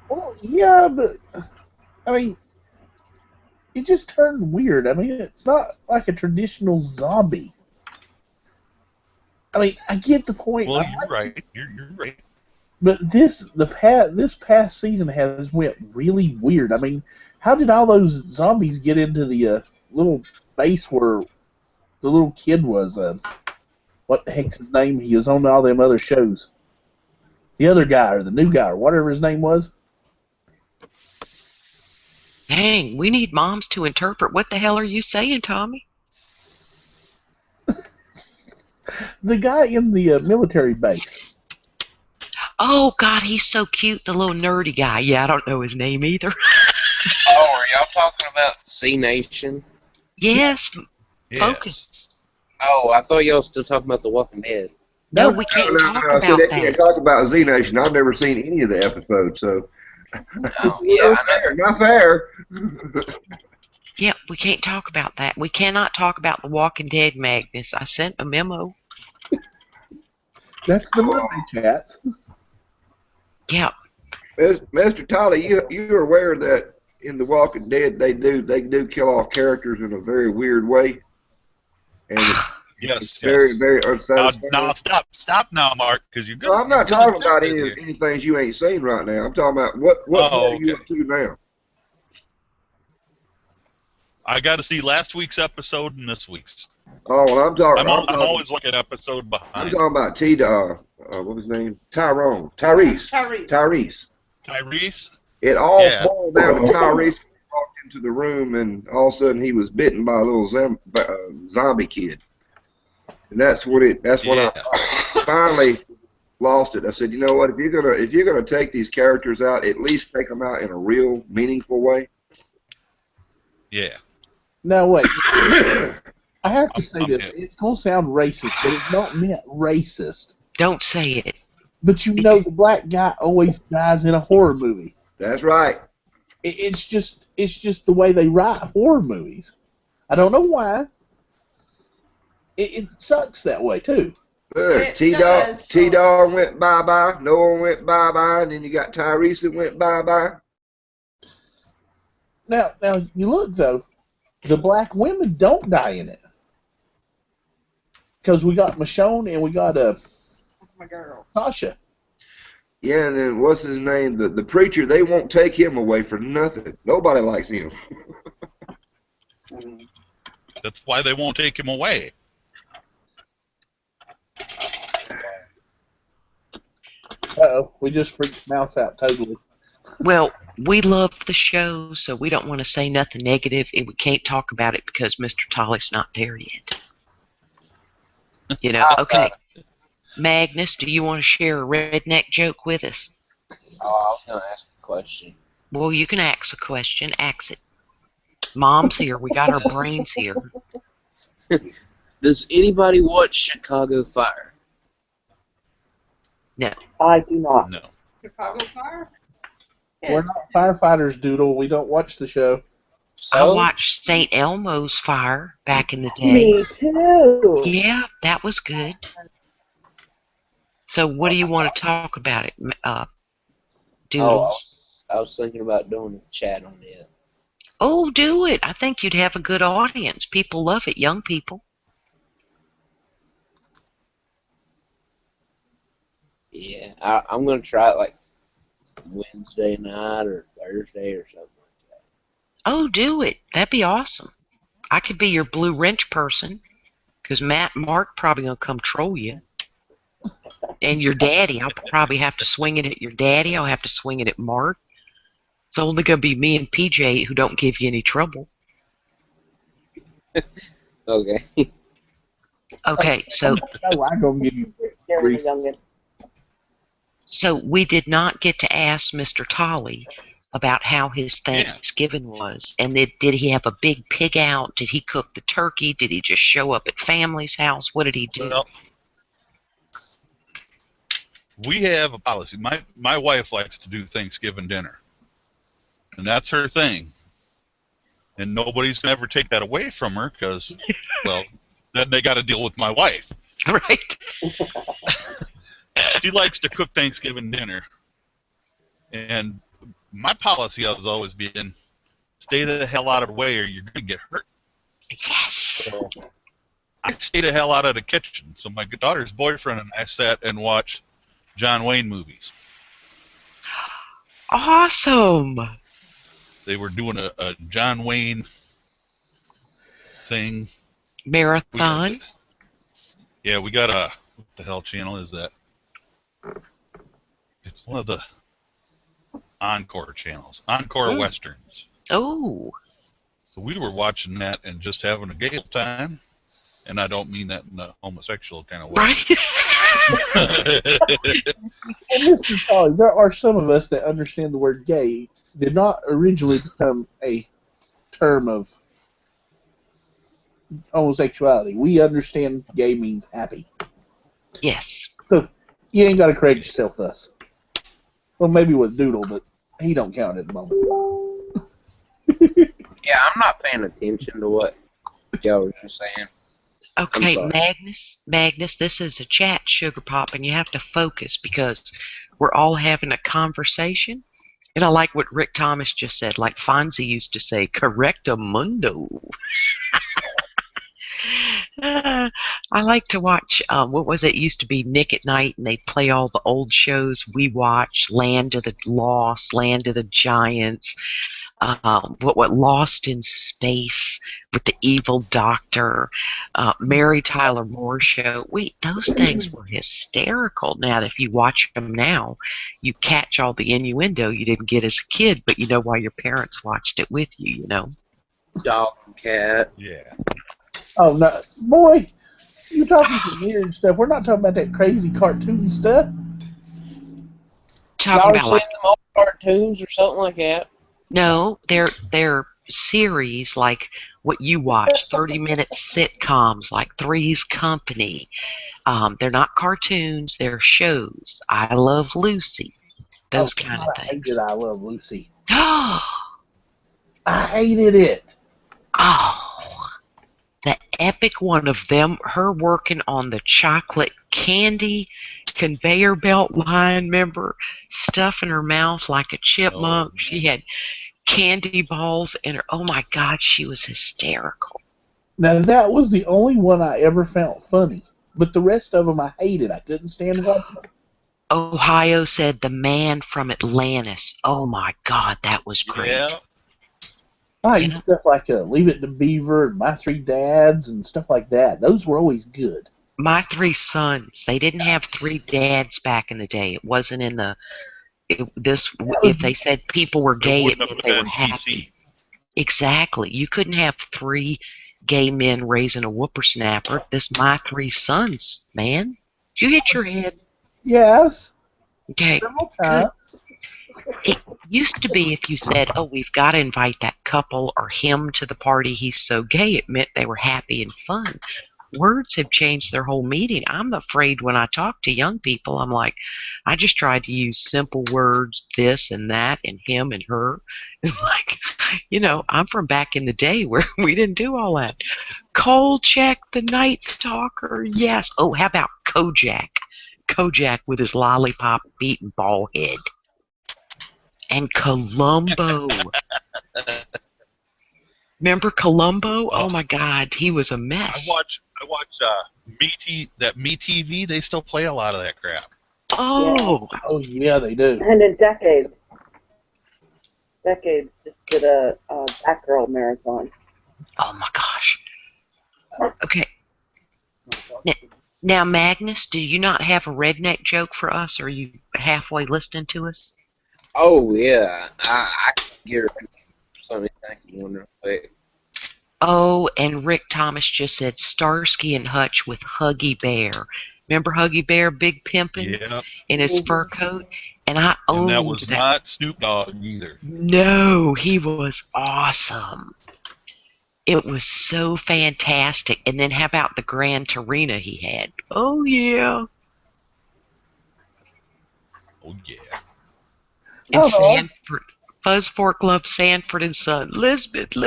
Well, yeah, but I mean, it just turned weird. I mean, it's not like a traditional zombie. I mean, I get the point. Well, you're right. You're right. But this past season has went really weird. I mean, how did all those zombies get into the little base where the little kid was? What the heck's his name? He was on all them other shows. The other guy or the new guy or whatever his name was. Dang, we need Moms to interpret. What the hell are you saying, Tommy? The guy in the military base. Oh, God, he's so cute, the little nerdy guy. Yeah, I don't know his name either. Oh, are y'all talking about Z Nation? Yes, Focus. Oh, I thought y'all were still talking about The Walking Dead. No, we can't talk about so they that. can't talk about Z Nation. I've never seen any of the episodes, so. Oh, yeah, not fair. Yeah, we can't talk about that. We cannot talk about The Walking Dead, Magnus. I sent a memo. That's the Monday chats. Yeah. Mr. Tolley, you're aware that in The Walking Dead they do kill off characters in a very weird way, and it's very unsatisfying. Now stop now, Mark, because you're good. No, I'm not talking about any things you ain't seen right now. I'm talking about what are you up to now? I got to see last week's episode and this week's. Oh, well, I'm talking. I'm always looking at episode behind. I'm talking about what was his name? Tyrese. It all boiled down to Tyrese walked into the room, and all of a sudden he was bitten by a little zombie kid, and that's when I finally lost it. I said, you know what? If you're gonna take these characters out, at least take them out in a real, meaningful way. Yeah. Now wait. I have to say this. It's gonna sound racist, but it's not meant racist. Don't say it. But the black guy always dies in a horror movie. That's right. It's just the way they write horror movies. I don't know why. It sucks that way too. There, It does. T-Dog went bye-bye, Noah went bye-bye, and then you got Tyrese went bye-bye. Now you look though, the black women don't die in it because we got Michonne and we got My girl. Tasha. Yeah, and then what's his name? The preacher, they won't take him away for nothing. Nobody likes him. That's why they won't take him away. Uh-oh, we just freaked Mouse out totally. Well, we love the show, so we don't want to say nothing negative, and we can't talk about it because Mr. Tolly's not there yet. You know, okay. Magnus, do you want to share a redneck joke with us? Oh, I was going to ask a question. Well, you can ask a question. Ask it. Mom's here. We got our brains here. Does anybody watch Chicago Fire? No. I do not. No. Chicago Fire? We're not firefighters, Doodle. We don't watch the show. I So, watched St. Elmo's Fire back in the day. Me too. Yeah, that was good. So what do you want to talk about it, Doodles? I was thinking about doing a chat on it. Oh, do it. I think you'd have a good audience. People love it, young people. Yeah, I'm going to try it like Wednesday night or Thursday or something like that. Oh, do it. That'd be awesome. I could be your blue wrench person, because Mark probably going to come troll you. And your daddy, I'll probably have to swing it at your daddy. I'll have to swing it at Mark. It's only going to be me and PJ who don't give you any trouble. Okay. Okay, so No, I'm gonna give you Scary grief. youngin. So we did not get to ask Mr. Tolley about how his Thanksgiving was. And did he have a big pig out? Did he cook the turkey? Did he just show up at family's house? What did he do? Well, we have a policy. My wife likes to do Thanksgiving dinner, and that's her thing. And nobody's gonna ever take that away from her because, well, then they got to deal with my wife. Right? She likes to cook Thanksgiving dinner, and my policy has always been, stay the hell out of the way or you're gonna get hurt. Yes. So I stay the hell out of the kitchen. So my daughter's boyfriend and I sat and watched John Wayne movies. Awesome. They were doing a John Wayne thing. Marathon. We got a, what the hell channel is that? It's one of the Encore channels. Encore Westerns. Oh. So we were watching that and just having a gay time. And I don't mean that in a homosexual kind of way. Right? And Mr. Tolley, there are some of us that understand the word gay did not originally become a term of homosexuality. We understand gay means happy. Yes. So you ain't got to correct yourself thus. Well, maybe with Doodle, but he don't count at the moment. Yeah, I'm not paying attention to what y'all were just saying. Okay, sorry. Magnus, this is a chat, Sugar Pop, and you have to focus because we're all having a conversation. And I like what Rick Thomas just said, like Fonzie used to say, correctamundo. I like to watch, what was it? Used to be Nick at Night, and they play all the old shows we watch, Land of the Lost, Land of the Giants, what Lost in Space with the evil doctor, Mary Tyler Moore show. Those things were hysterical. Now, if you watch them now, you catch all the innuendo you didn't get as a kid, but you know why your parents watched it with you, you know? Dog and cat. Yeah. Oh, no. Boy, you're talking some weird stuff. We're not talking about that crazy cartoon stuff. Talking Y'all about like, seen them old cartoons or something like that? no, they're series like what you watch, 30-minute sitcoms like Three's Company. They're not cartoons, they're shows. I Love Lucy, those kind of I things. hated I Love Lucy. Oh, I hated it. the epic one of them, her working on the chocolate candy conveyor belt line, remember? Stuff in her mouth like a chipmunk. Oh, She had candy balls in her. Oh my God, she was hysterical. Now that was the only one I ever found funny, but the rest of them I hated. I couldn't stand watching them. Ohio said the man from Atlantis. Oh my God, that was great. yeah. I You used know? stuff like Leave It to Beaver and My Three Dads and stuff like that. Those were always good. My Three Sons. They didn't have three dads back in the day. It wasn't in the. That If was they said people were It gay, it wouldn't meant have they were been happy. PC. Exactly. You couldn't have three gay men raising a whippersnapper. This My Three Sons, man. Did you hit your head? yes, Okay, several good. times. It used to be if you said, "Oh, we've got to invite that couple or him to the party. He's so gay," it meant they were happy and fun. Words have changed their whole meaning. I'm afraid when I talk to young people, I'm like, I just tried to use simple words, this and that, and him and her. It's like, I'm from back in the day where we didn't do all that. Kolchak the Night Stalker, yes. Oh, how about Kojak? Kojak with his lollipop beaten ball head. And Columbo. Remember Columbo? Oh my God, he was a I mess. watch Me TV. They still play a lot of that crap. Oh, Oh yeah, they do. And in decades just did a Batgirl marathon. oh my gosh. Okay. Now, Magnus, do you not have a redneck joke for us? Or are you halfway listening to us? Oh yeah, I can get something I can wonder quick. Oh, and Rick Thomas just said Starsky and Hutch with Huggy Bear. Remember Huggy Bear, big pimpin' Yeah, in his fur coat? And I and that owned was that. not Snoop Dogg either. No, he was awesome. It was so fantastic. And then how about the Grand Torino he had? Oh, yeah. Oh yeah. And Oh, no. Sanford, Fuzz Fork loved Sanford and Son. Lisbeth,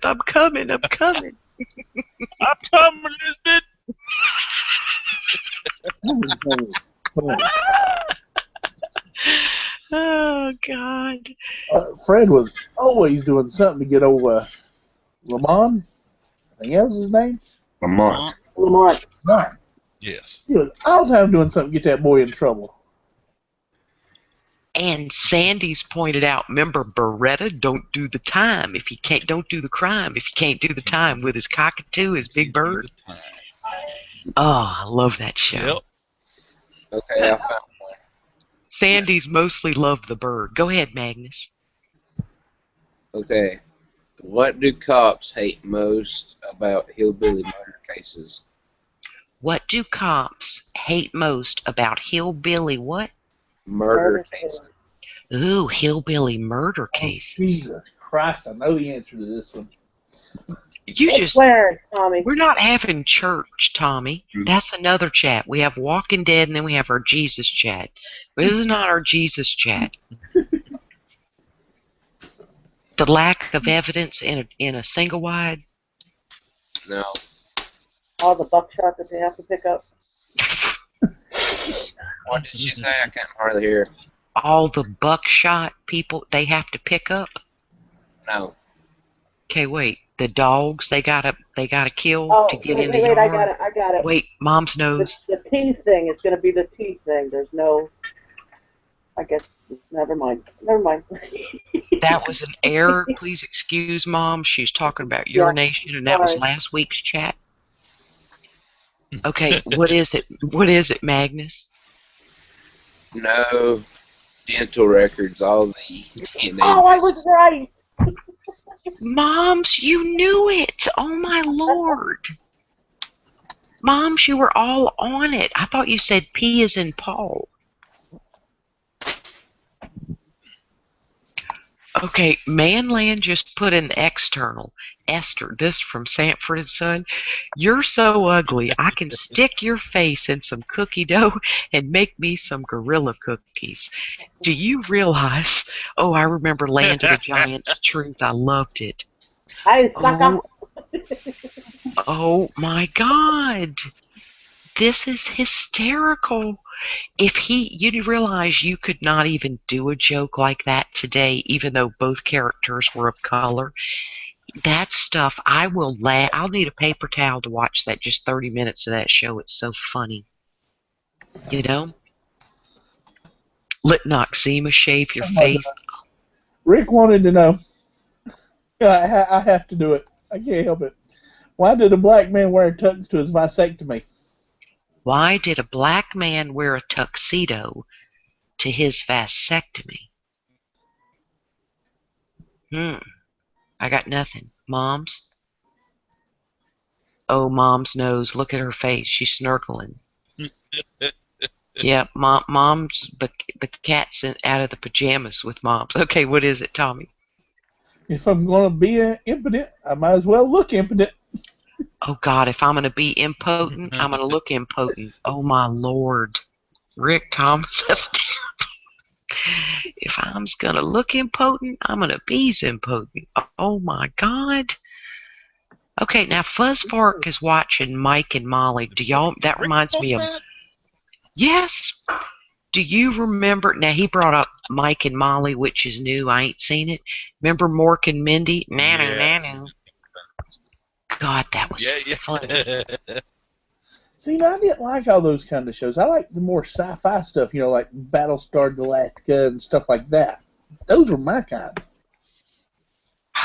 I'm coming. I'm coming, Lisbeth. Oh, God. Fred was always doing something to get over Lamont. I think that was his name. Lamont. Lamont. No. Yes. He was all the time doing something to get that boy in trouble. And Sandy's pointed out, remember, Beretta, don't do the time if you can't, don't do the crime if you can't do the time with his cockatoo, his big bird. Oh, I love that show. Yep. Okay, I found one. Sandy's mostly loved the bird. Go ahead, Magnus. Okay, what do cops hate most about hillbilly murder cases? What do cops hate most about hillbilly what? Murder cases. Ooh, hillbilly murder Oh, cases. Jesus Christ, I know the answer to this one. Tommy. We're not having church, Tommy. That's another chat. We have Walking Dead and then we have our Jesus chat. This is not our Jesus chat. The lack of evidence in a single wide. No. All the buckshot that they have to pick up. What did she say? I can't hardly hear. All the buckshot people they have to pick up. No. Okay, wait. The dogs they gotta kill to get in the wait, yard. I got it. Wait, Mom's nose. The teeth thing is going to be the teeth thing. There's no. I guess. Never mind. That was an error. Please excuse Mom. She's talking about urination, and that was Sorry. last week's chat. Okay, what is it? What is it, Magnus? No dental records. All the DNA. Oh, I was right. Moms, you knew it. Oh my Lord. Moms, you were all on it. I thought you said P as in Paul. Okay, Manland just put in the external. Esther, this from Sanford and Son. You're so ugly, I can stick your face in some cookie dough and make me some gorilla cookies. Do you realize? Oh, I remember Land of the Giants. Truth, I loved it. I suck up. Oh my God. This is hysterical. You realize you could not even do a joke like that today, even though both characters were of color. That stuff, I will laugh. I'll need a paper towel to watch that, just 30 minutes of that show. It's so funny. You know? Let Noxema shave your Oh my face. God. Rick wanted to know. I have to do it. I can't help it. Why did a black man wear a tux to his vasectomy? Why did a black man wear a tuxedo to his vasectomy? I got nothing. Mom's? Oh, Mom's knows. Look at her face. She's snorkeling. Yeah, Mom's, the cat's out of the pajamas with Mom's. Okay, what is it, Tommy? If I'm going to be impotent, I might as well look impotent. Oh, God, if I'm going to be impotent, I'm going to look impotent. Oh, my Lord. Rick Thomas, that's terrible. If I'm going to look impotent, I'm going to be impotent. Oh, my God. Okay, now Fuzz Park is watching Mike and Molly. That reminds me of... Yes. Do you remember? Now, he brought up Mike and Molly, which is new. I ain't seen it. Remember Mork and Mindy? Nanu. God, that was funny. See, I didn't like all those kind of shows. I like the more sci-fi stuff, like Battlestar Galactica and stuff like that. Those were my kinds.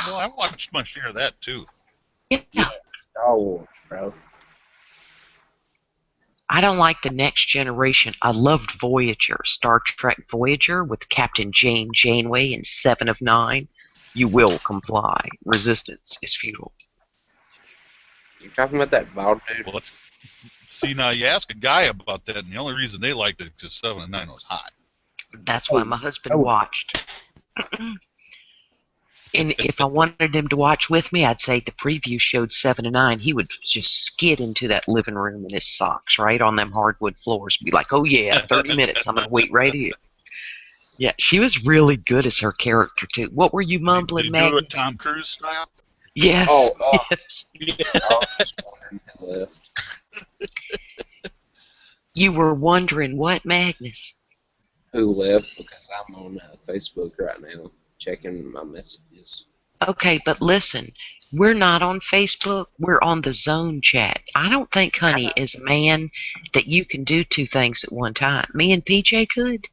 Well, I watched my share of that, too. Yeah. Star Wars, bro. I don't like the Next Generation. I loved Voyager, Star Trek Voyager with Captain Janeway in 7 of 9. You will comply. Resistance is futile. You're talking about that bald dude? Well, see, now you ask a guy about that, and the only reason they liked it because 7 and 9 was hot. That's why my husband watched. And if I wanted him to watch with me, I'd say the preview showed 7 and 9. He would just skid into that living room in his socks, right on them hardwood floors, and be like, "Oh yeah, 30 minutes. I'm gonna wait right here." Yeah, she was really good as her character too. What were you mumbling, Did Maggie? do it Tom Cruise style? Yes. Yes. Left. You were wondering what, Magnus? Who left? Because I'm on Facebook right now, checking my messages. Okay, but listen, we're not on Facebook. We're on the Zone chat. I don't think Honey is a man that you can do two things at one time. Me and PJ could.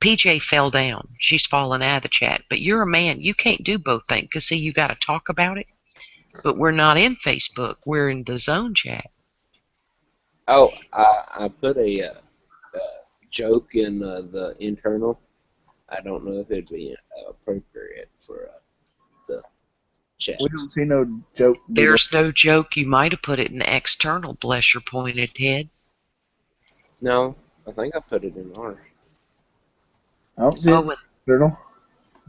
PJ fell down. She's fallen out of the chat. But you're a man. You can't do both things because, see, you got to talk about it. But we're not in Facebook. We're in the Zone chat. Oh, I put a joke in the internal. I don't know if it'd be appropriate for the chat. We don't see no joke. There's no joke. You might have put it in the external, bless your pointed head. No, I think I put it in ours. I don't see it. Journal.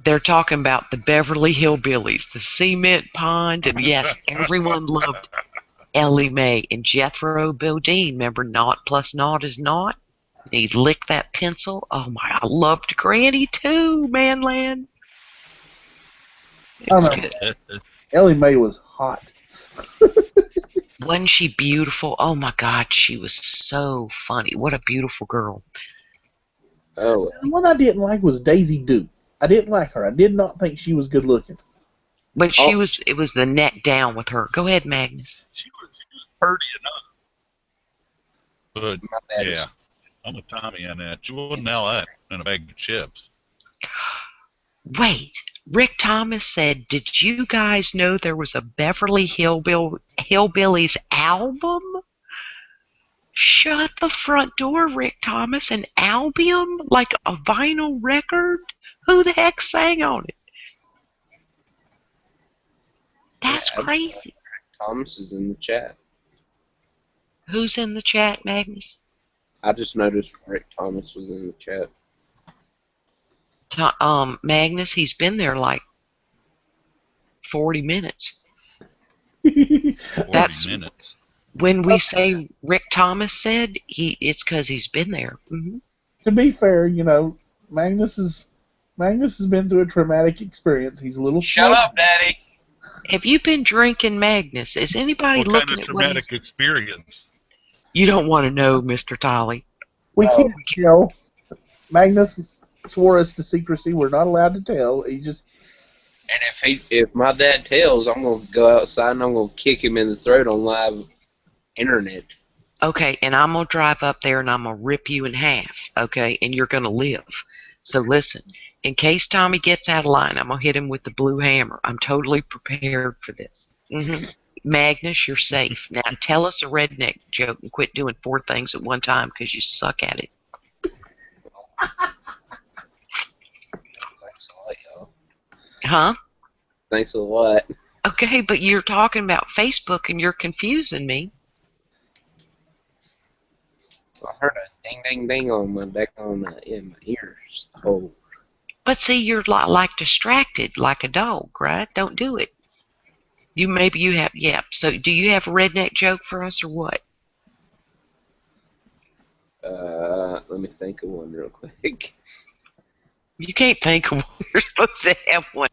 They're talking about the Beverly Hillbillies, the cement pond, and yes, everyone loved Ellie Mae and Jethro Bodine. Remember, naught plus naught is naught? And he licked that pencil. Oh my, I loved Granny too, Manland. It was good. Ellie Mae was hot. Wasn't she beautiful? Oh my God, she was so funny. What a beautiful girl. Oh. The one I didn't like was Daisy Duke. I didn't like her. I did not think she was good looking. But she was. It was the neck down with her. Go ahead, Magnus. She was pretty enough. But yeah, I'm a Tommy on that. She wouldn't nail that in a bag of chips. Wait, Rick Thomas said, "Did you guys know there was a Beverly Hillbillies album?" Shut the front door, Rick Thomas. An album? Like a vinyl record? Who the heck sang on it? That's crazy. Thomas is in the chat. Who's in the chat, Magnus? I just noticed Rick Thomas was in the chat. Magnus, he's been there like 40 minutes. 40 minutes. When we say Rick Thomas said, it's because he's been there. Mm-hmm. To be fair, Magnus has been through a traumatic experience. He's a little. Shut up, Daddy. Have you been drinking, Magnus? Is anybody what looking kind of at traumatic experience? You don't want to know, Mr. Tolly. We No. can't tell. Magnus swore us to secrecy. We're not allowed to tell. He just. And if my dad tells, I'm gonna go outside and I'm gonna kick him in the throat on live internet. Okay, and I'm going to drive up there and I'm going to rip you in half, okay, and you're going to live. So listen, in case Tommy gets out of line, I'm going to hit him with the blue hammer. I'm totally prepared for this. Magnus, you're safe. Now tell us a redneck joke and quit doing 4 things at one time because you suck at it. Thanks a lot, y'all. Huh? Thanks a lot. Okay, but you're talking about Facebook and you're confusing me. I heard a ding ding ding on my deck in my ears. Oh, But see, you're like distracted like a dog, right? Don't do it. Maybe you have, yeah. So do you have a redneck joke for us or what? let me think of one real quick. You can't think of one. You're supposed to have one.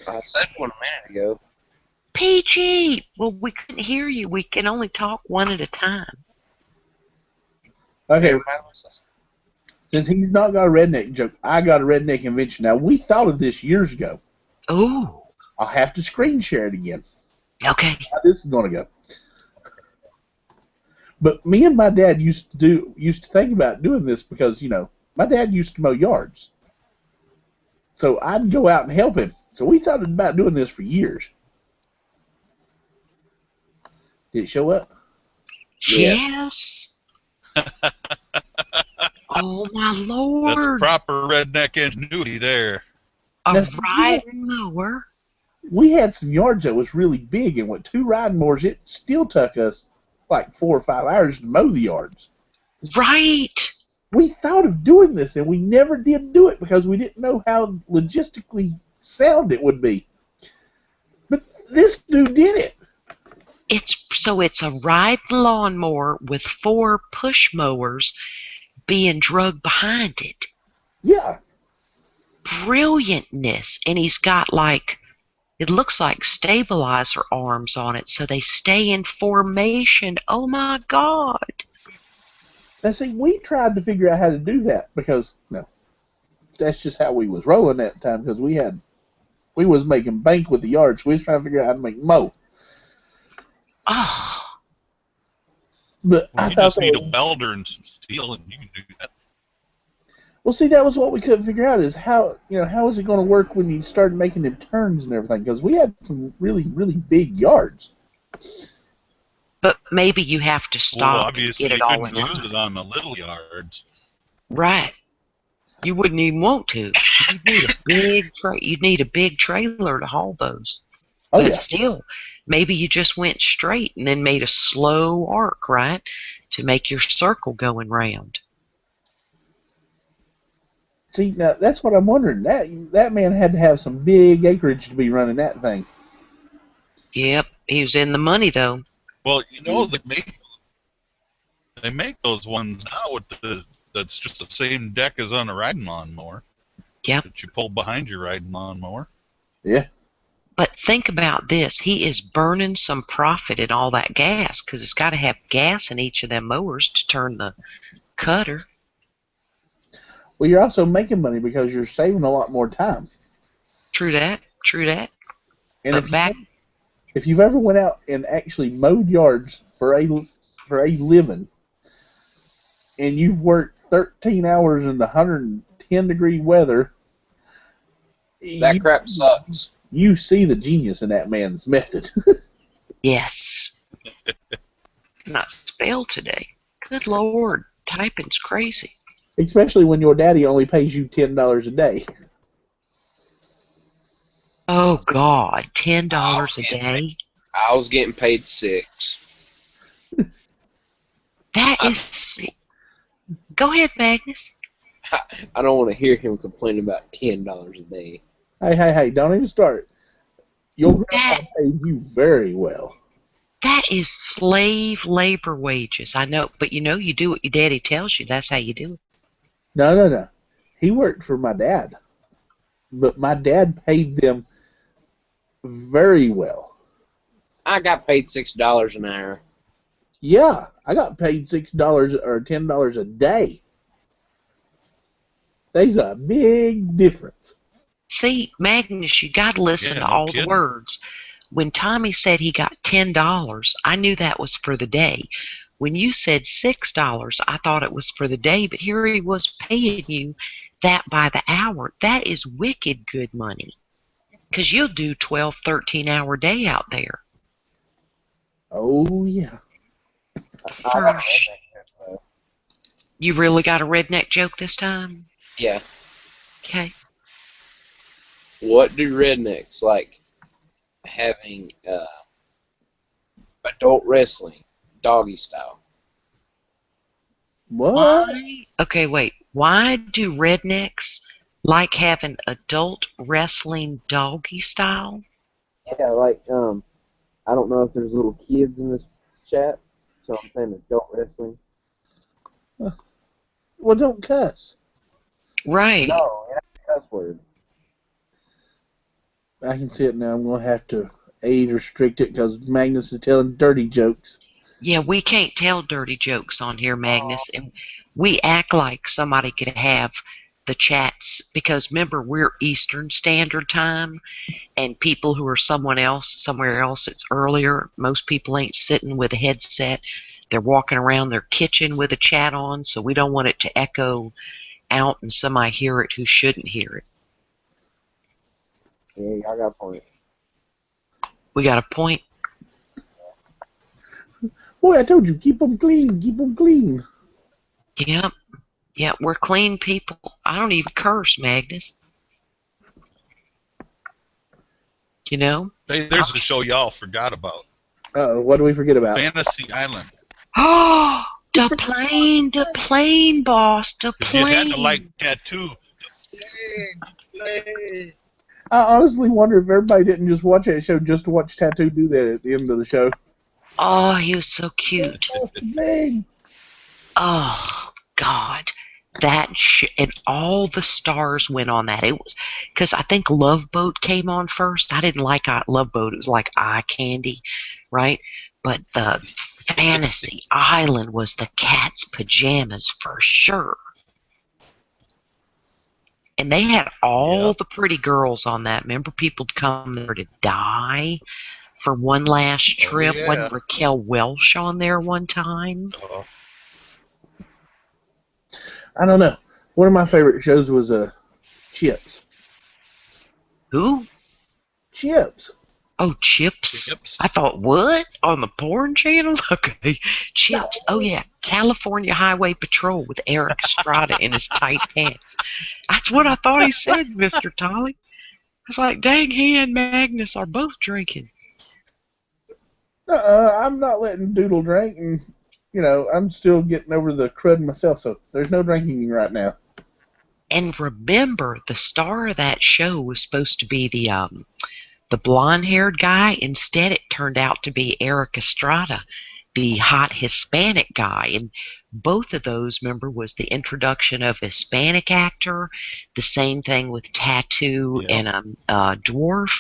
I said one a minute ago. PG! Well, we couldn't hear you. We can only talk one at a time. Okay, Everybody was listening. since he's not got a redneck joke, I got a redneck invention. Now, we thought of this years ago. Ooh. I'll have to screen share it again. Okay. How this is going to go. But me and my dad used to think about doing this because, my dad used to mow yards. So I'd go out and help him. So we thought about doing this for years. Did it show up? Yeah. Yes. Oh, my Lord. That's proper redneck ingenuity there. A Now, riding mower. We had some yards that was really big, and with 2 riding mowers, it still took us like 4 or 5 hours to mow the yards. Right. We thought of doing this, and we never did do it because we didn't know how logistically sound it would be. But this dude did it. It's a ride lawnmower with 4 push mowers being drugged behind it. Yeah. Brilliantness. And he's got it looks like stabilizer arms on it, so they stay in formation. Oh my God. Now, see, we tried to figure out how to do that because, that's just how we was rolling at the time because we was making bank with the yards. So we was trying to figure out how to make mow. Oh. But Well, I you thought just need a welder and some steel, and you can do that. Well, see, that was what we couldn't figure out is how is it going to work when you started making them turns and everything? Because we had some really, really big yards. But maybe you have to Well, stop and obviously get you it all couldn't in use line. it on the little yards. Right. You wouldn't even want to. You'd need a big trailer to haul those. Oh, But yeah. still, maybe you just went straight and then made a slow arc, right, to make your circle going round. See, now, that's what I'm wondering. That man had to have some big acreage to be running that thing. Yep, he was in the money, though. Well, they make those ones now that's just the same deck as on a riding lawnmower. Yep. That you pull behind your riding lawnmower. Yeah. But think about this. He is burning some profit in all that gas because it's got to have gas in each of them mowers to turn the cutter. Well, you're also making money because you're saving a lot more time. True that. True that. And But if you've ever went out and actually mowed yards for a living, and you've worked 13 hours in the 110-degree weather, That crap sucks. You see the genius in that man's method. yes. Not spelled today. Good Lord. Typing's crazy. Especially when your daddy only pays you $10 a day. Oh, God. $10 a day? I was getting paid $6. That is... Go ahead, Magnus. I don't want to hear him complain about $10 a day. Hey, don't even start. Your grandpa paid you very well. That is slave labor wages. I know, but you do what your daddy tells you. That's how you do it. No. He worked for my dad. But my dad paid them very well. I got paid $6 an hour. Yeah, I got paid $6 or $10 a day. There's a big difference. See, Magnus, you got to listen Yeah, to no all the kidding. words. When Tommy said he got $10, I knew that was for the day. When you said $6, I thought it was for the day, but here he was paying you that by the hour. That is wicked good money. Because you'll do 12, 13-hour day out there. Oh, yeah. I got a redneck joke, though. You really got a redneck joke this time? Yeah. Okay. What do rednecks like having adult wrestling, doggy style? What? Why? Okay, wait. Why do rednecks like having adult wrestling doggy style? Yeah, like I don't know if there's little kids in this chat, so I'm saying adult wrestling. Well, don't cuss. Right. No, yeah, cuss word. I can see it now. I'm going to have to age restrict it because Magnus is telling dirty jokes. Yeah, we can't tell dirty jokes on here, Magnus, and we act like somebody could have the chats because remember we're Eastern Standard Time, and people who are somewhere else, it's earlier. Most people ain't sitting with a headset. They're walking around their kitchen with a chat on, so we don't want it to echo out and somebody hear it who shouldn't hear it. Yeah, y'all got a point. We got a point. Boy, I told you, keep them clean, keep them clean. Yep. Yeah, we're clean people. I don't even curse, Magnus. You know? Hey, there's a show y'all forgot about. What do we forget about? Fantasy Island. Oh, the plane, boss, the Because you had plane. to like tattoo. I honestly wonder if everybody didn't just watch that show just to watch Tattoo do that at the end of the show. Oh, he was so cute. Bang. Oh, God. And all the stars went on that. It was because I think Love Boat came on first. I didn't like Love Boat. It was like eye candy, right? But the Fantasy Island was the cat's pajamas for sure. And they had all the pretty girls on that. Remember, people'd come there to die for one last trip. yeah. Wasn't Raquel Welch on there one time? I don't know. One of my favorite shows was Chips. Who? Chips. Oh, Chips. I thought, what? On the porn channel? Okay. Chips. Oh, yeah. California Highway Patrol with Eric Estrada in his tight pants. That's what I thought he said, Mr. Tolly. I was like, dang, he and Magnus are both drinking. I'm not letting Doodle drink, and, I'm still getting over the crud myself, so there's no drinking right now. And remember, the star of that show was supposed to be the blonde-haired guy. Instead, it turned out to be Eric Estrada, the hot Hispanic guy. And both of those, remember, was the introduction of a Hispanic actor. The same thing with Tattoo and Dwarf.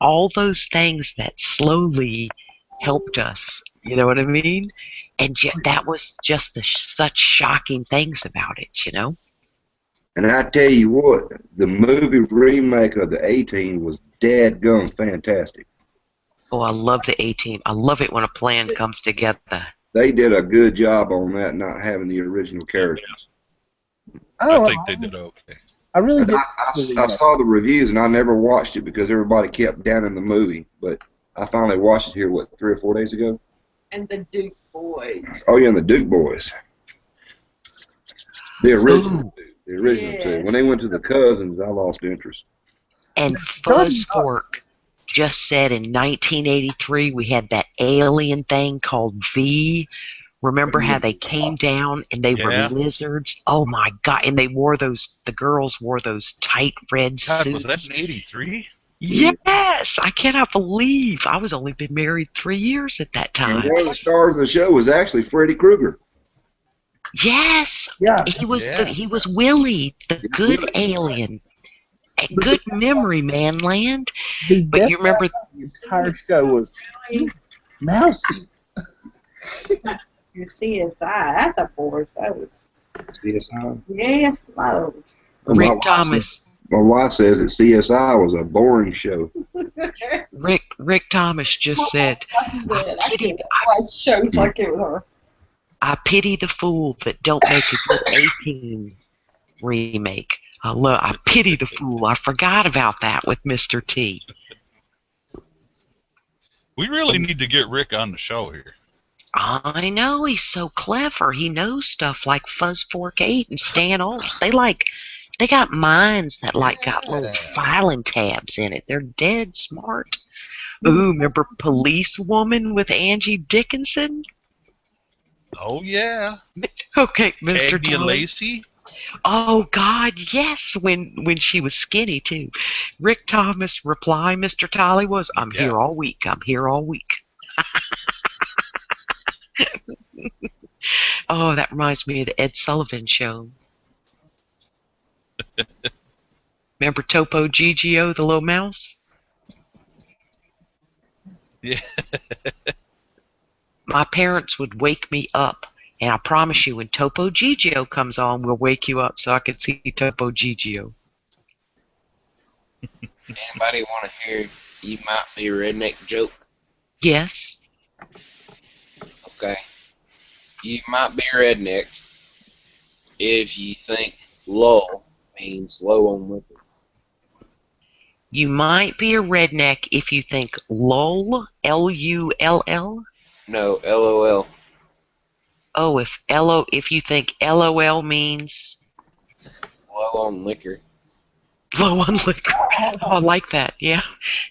All those things that slowly helped us. You know what I mean? And that was just such shocking things about it, you know? And I tell you what, the movie remake of the A-Team was dadgum fantastic. Oh, I love the A-Team. I love it when a plan comes together. They did a good job on that, not having the original characters. I think they did okay. I really did. I saw the reviews, and I never watched it because everybody kept down in the movie. But I finally watched it here, 3 or 4 days ago? And the Duke Boys. Oh, yeah, and the Duke Boys. The original two. The original two. When they went to the Cousins, I lost interest. And Fuzz Fork just said in 1983 we had that alien thing called V. Remember how they came down and they were lizards? Oh my God! And they wore the girls wore those tight red suits. Was that in '83? Yes, I cannot believe I was only been married 3 years at that time. And one of the stars of the show was actually Freddy Krueger. Yes, he was Willie, the good alien. A good memory, Manland. But you remember the entire show was mousy. Your CSI, that's a poor show. CSI. Yes, Lord. Well, Rick Thomas. My wife says that CSI was a boring show. Rick Thomas just said, I can't watch shows like it with her. I pity the fool that don't make a good 18 remake. I pity the fool. I forgot about that with Mr. T. We really need to get Rick on the show here. I know, he's so clever. He knows stuff like Fuzz Fork 8 and Stan Olds. They got minds that got little filing tabs in it. They're dead smart. Ooh, remember Police Woman with Angie Dickinson? Oh yeah. Okay, Mr. Cagney and Tully. Lacey. Oh God, yes, when she was skinny too. Rick Thomas' reply, Mr. Tolly, was, "I'm here all week. I'm here all week." Oh, that reminds me of the Ed Sullivan Show. Remember Topo Gigio, the little mouse? Yeah. My parents would wake me up, and I promise you, when Topo Gigio comes on, we'll wake you up so I can see Topo Gigio. Anybody want to hear You Might Be a Redneck joke? Yes. Okay. You might be a redneck if you think lull means low on liquor. You might be a redneck if you think lull, L-U-L-L. No, LOL. Oh, if you think LOL means Low on liquor. low on liquor. Oh, I like that. Yeah.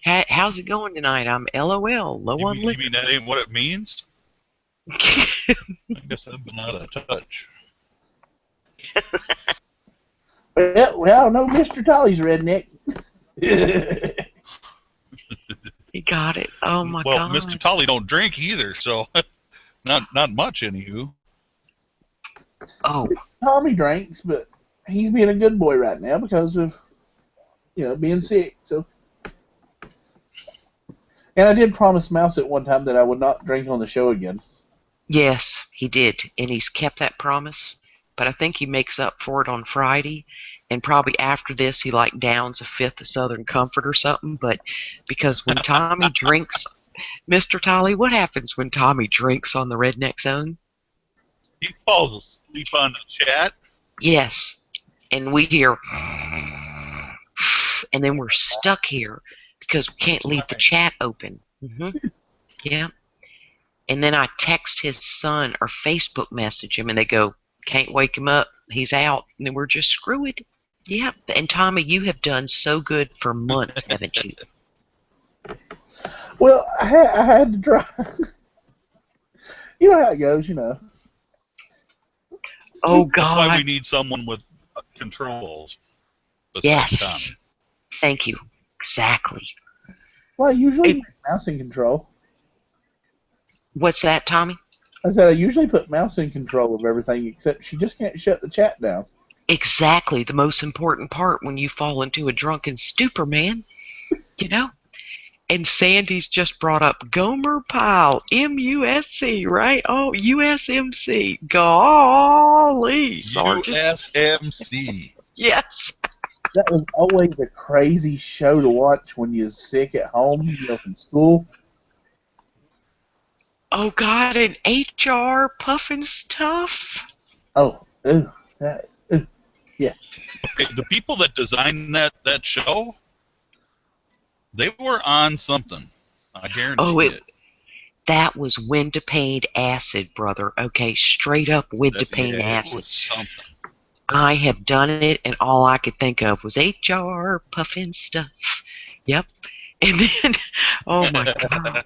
How's it going tonight? I'm LOL, low on You liquor. mean that ain't what it means? I guess I've been out of touch. Well, no, Mr. Tolly's redneck. He got it. Oh my Well, God. Mr. Tully don't drink either, so not much, anywho. Oh. Tommy drinks, but he's being a good boy right now because of being sick. So, and I did promise Mouse at one time that I would not drink on the show again. Yes, he did, and he's kept that promise. But I think he makes up for it on Friday, and probably after this he downs a fifth of Southern Comfort or something. But because when Tommy drinks, Mr. Tolly, what happens when Tommy drinks on the Redneck Zone? He falls asleep on the chat. Yes, and we hear, and then we're stuck here because we can't leave the chat open. Yeah. And then I text his son or Facebook message him, and they go, "Can't wake him up. He's out." And then we're just screwed. Yeah. And Tommy, you have done so good for months, haven't you? Well, I had to try. You know how it goes, Oh, God. That's why we need someone with controls besides Tommy. Thank you. Exactly. Well, I usually put Mouse in control. What's that, Tommy? I said I usually put Mouse in control of everything, except she just can't shut the chat down. Exactly. The most important part when you fall into a drunken stupor, man. And Sandy's just brought up Gomer Pyle, MUSC, right? Oh, USMC. Golly, Sergeant. USMC. Yes. That was always a crazy show to watch when you're sick at home, from school. Oh, God, and HR puffing stuff. Oh, yeah. Okay, the people that designed that show, they were on something. I guarantee it. That was Windopaine acid, brother. Okay, straight up Windopaine acid. It was something. I have done it, and all I could think of was HR puffing stuff. Yep. And then, oh my God.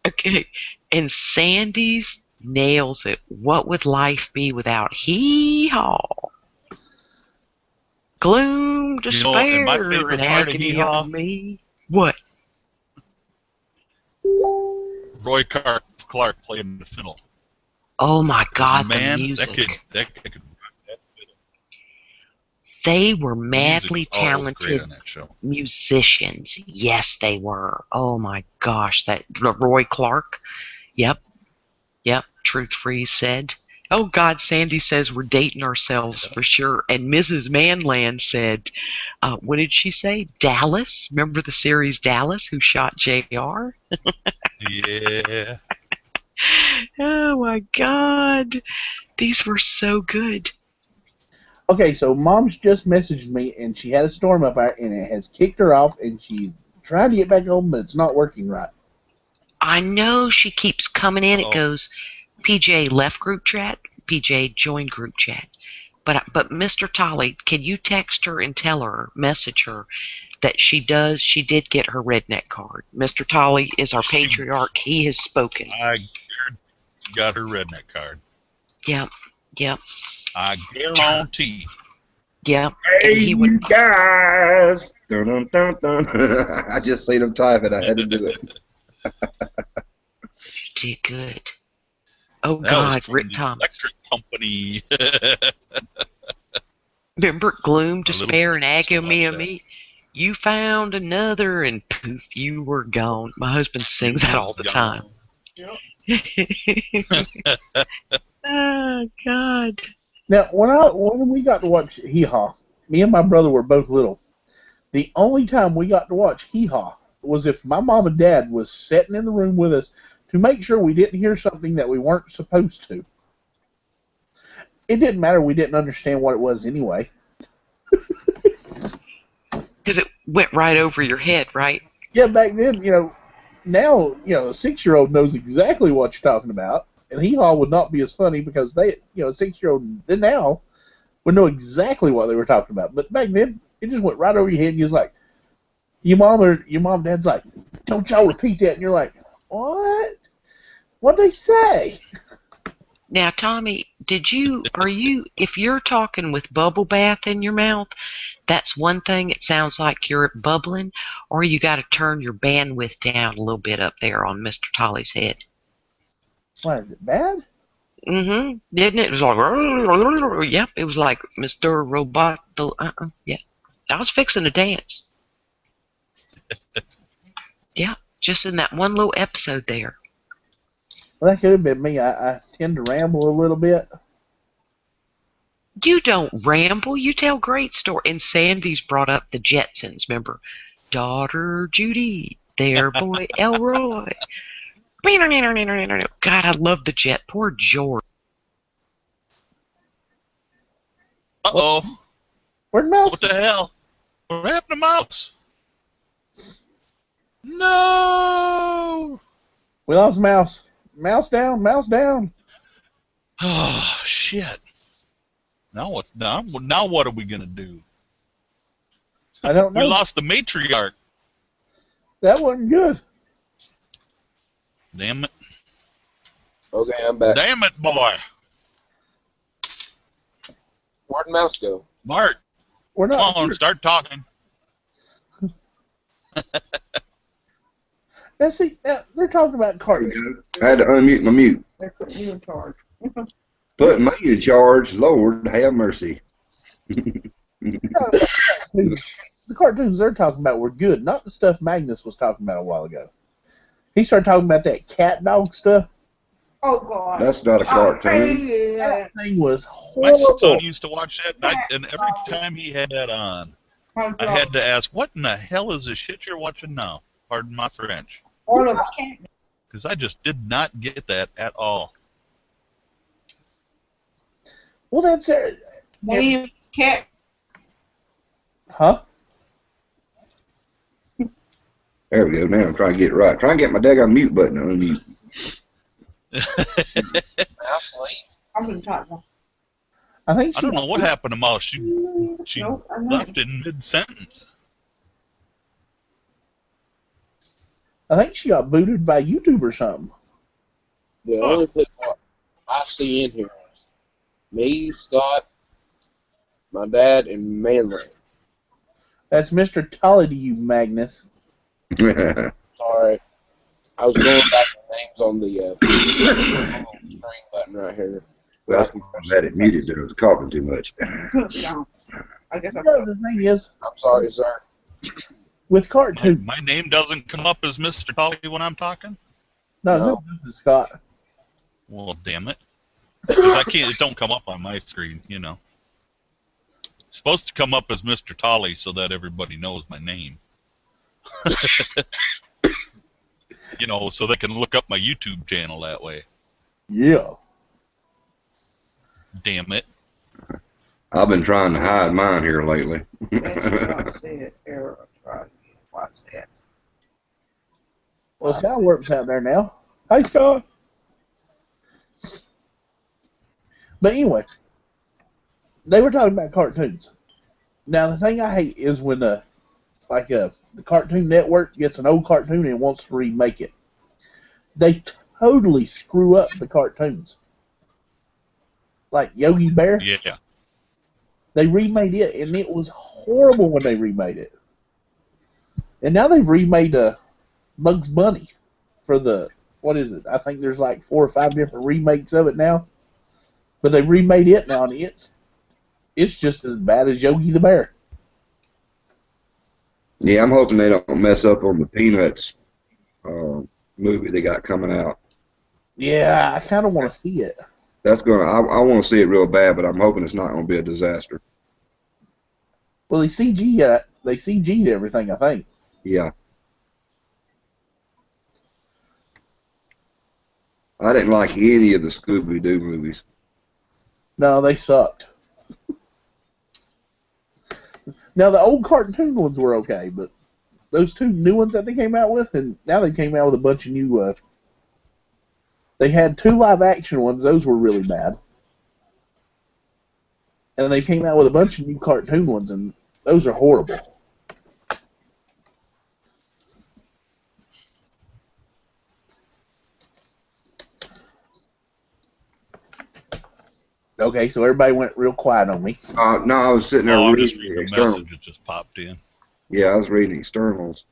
Okay. And Sandy's nails it. What would life be without hee-haw? Gloom, despair, and my favorite and part of agony hee-haw? on me. What? Roy Clark playing the fiddle. Oh my God, man, the music. That could They were madly talented on that show. musicians. Yes, they were. Oh my gosh, that Roy Clark. Yep. Truth Freeze said. Oh, God, Sandy says we're dating ourselves for sure. And Mrs. Manland said, what did she say? Dallas? Remember the series Dallas, who shot JR? Yeah. Oh, my God. These were so good. Okay, so Mom's just messaged me, and she had a storm up there, and it has kicked her off, and she's trying to get back home, but it's not working right. I know she keeps coming in. It Uh-oh. goes, PJ left group chat, PJ joined group chat. But Mr. Tolley, can you text her and tell her, message her, that she did get her redneck card. Mr. Tolley is our patriarch. He has spoken. I got her redneck card. Yep. I guarantee. Yep. Hey, And he you went, guys! Dun, dun, dun, dun. I just seen him type it. I had to do it. did good. Oh, That was God, from Rick the Thomas. electric company. Remember gloom, A despair, and little agony? You found another, and poof, you were gone. My husband sings that all the time. Oh, God. Now, when we got to watch Hee Haw, me and my brother were both little. The only time we got to watch Hee Haw was if my mom and dad was sitting in the room with us to make sure we didn't hear something that we weren't supposed to. It didn't matter. We didn't understand what it was anyway. Because it went right over your head, right? Yeah, back then, now, a 6-year-old knows exactly what you're talking about, and Hee Haw would not be as funny because they, a 6-year-old now would know exactly what they were talking about. But back then, it just went right over your head, and you was like, your mom and dad's like, don't y'all repeat that, and you're like, what? What'd they say? Now, Tommy, if you're talking with bubble bath in your mouth, that's one thing. It sounds like you're bubbling, or you got to turn your bandwidth down a little bit up there on Mr. Tolley's head. What, is it bad? Mm-hmm. Didn't it? It was like, yep, it was like Mr. Roboto. Yeah. I was fixing to dance. Yeah, just in that one little episode there. Well, that could have been me. I tend to ramble a little bit. You don't ramble. You tell great stories. And Sandy's brought up the Jetsons, remember? Daughter Judy, their boy Elroy. God, I love the Jet. Poor George. Uh-oh. Where'd Mouse? What the hell? What happened to Mouse? No! We lost Mouse. Mouse down, Mouse down. Oh, shit. Now what are we going to do? I don't know. We lost the matriarch. That wasn't good. Damn it. Okay, I'm back. Damn it, boy. Where'd Mouse go? Bart, We're not. come on, start talking. Now, see, they're talking about There we cartoons. go. I had to unmute my mute. They put you in charge. Put me in charge. Lord, have mercy. The cartoons they're talking about were good, not the stuff Magnus was talking about a while ago. He started talking about that cat dog stuff. Oh, God. That's not a cartoon. Yeah. That thing was My horrible. son used to watch that, and every time he had that on, I had to ask, what in the hell is this shit you're watching now? Pardon my French. Or the cat. Because I just did not get that at all. Well, that's it. William cat. Huh? There we go. Now I'm trying to get it right. Trying to get my daggone mute button on unmute. Mouse late. I'm going to talk about. I think I don't know what happened to Mouse. She Nope, I'm not. left in mid-sentence. I think she got booted by YouTube or something. The only people I see in here is me, Scott, my dad, and Manly. That's Mr. Tolley to you, Magnus. Sorry. I was going back to names on the string button right here. Well, I had it muted. There was coughing too much. No. I guess You know, the thing is, I'm sorry, sir. with cartoons, My name doesn't come up as Mr. Tolley when I'm talking? no, No. this is Scott. Well, damn it. Because it don't come up on my screen, you know. It's supposed to come up as Mr. Tolly so that everybody knows my name. You know, so they can look up my YouTube channel that way. Yeah. Damn it. I've been trying to hide mine here lately. Well, Scott works out there now. Hey, Scott. But anyway, they were talking about cartoons. Now, the thing I hate is when the Cartoon Network gets an old cartoon and wants to remake it. They totally screw up the cartoons. Like Yogi Bear. Yeah. They remade it, and it was horrible when they remade it. And now they've remade Bugs Bunny for the, what is it? I think there's like 4 or 5 different remakes of it now. But they've remade it now, and it's just as bad as Yogi the Bear. Yeah, I'm hoping they don't mess up on the Peanuts movie they got coming out. Yeah, I kind of want to see it. That's I want to see it real bad, but I'm hoping it's not going to be a disaster. Well, they CG'd everything, I think. Yeah. I didn't like any of the Scooby-Doo movies. No, they sucked. Now, the old cartoon ones were okay, but those 2 new ones that they came out with, and now they came out with a bunch of new... they had 2 live-action ones. Those were really bad. And they came out with a bunch of new cartoon ones, and those are horrible. Okay, so everybody went real quiet on me. No, I was sitting there I'm reading just reading a externals. message that just popped in. Yeah, I was reading externals.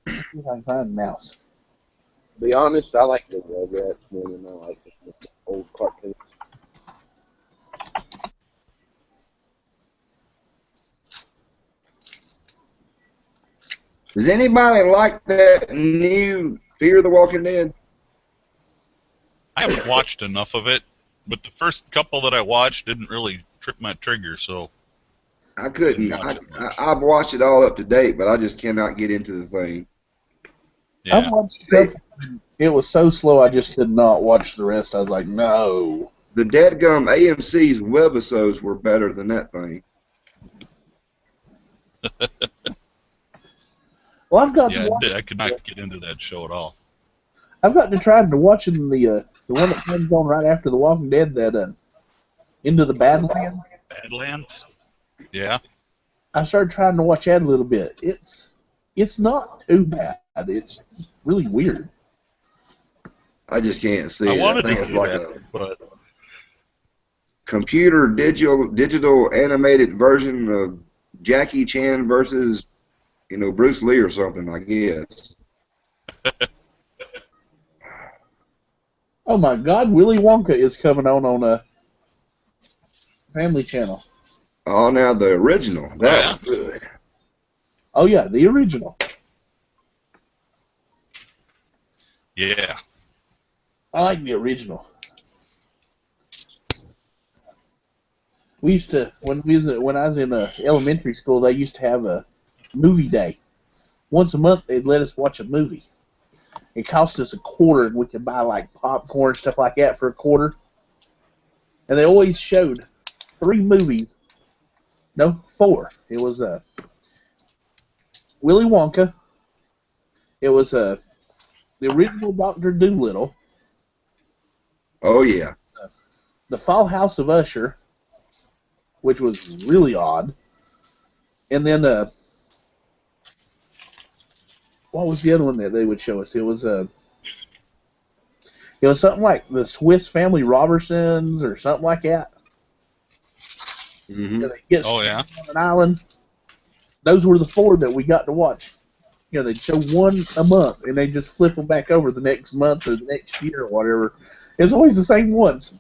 See if I can find the mouse. To be honest, I like the Rugrats more than I like the old cartoons. Does anybody like that new Fear the Walking Dead? I haven't watched enough of it, but the first couple that I watched didn't really trip my trigger, so... I couldn't. I've watched it all up to date, but I just cannot get into the thing. Yeah. I watched a couple, and it was so slow I just could not watch the rest. I was like, no. The dadgum AMC's webisodes were better than that thing. Well, I've got Yeah, to watch. I could not get into that show at all. I've got to try to watch the one that comes on right after The Walking Dead, that Into the Badlands. Badlands? Yeah. I started trying to watch that a little bit. It's not too bad. It's just really weird. I just can't see I it. wanted I think to it's see like that, a but computer digital animated version of Jackie Chan versus, Bruce Lee or something, I guess. Oh my God, Willy Wonka is coming on a Family Channel. Oh, now the original. That was good. Oh yeah, the original. yeah. I like the original. We used to, when I was in elementary school, they used to have a movie day. Once a month, they'd let us watch a movie. It cost us $0.25, and we could buy like popcorn and stuff like that for $0.25. And they always showed 3 movies. No, 4. It was Willy Wonka. It was the original Dr. Dolittle. Oh, yeah. The Fall House of Usher, which was really odd. And then what was the other one that they would show us? It was something like the Swiss Family Robertsons or something like that. Mm-hmm. They get Oh, yeah. on an island. Those were the 4 that we got to watch. They'd show one a month, and they just flip them back over the next month or the next year or whatever. It's always the same ones.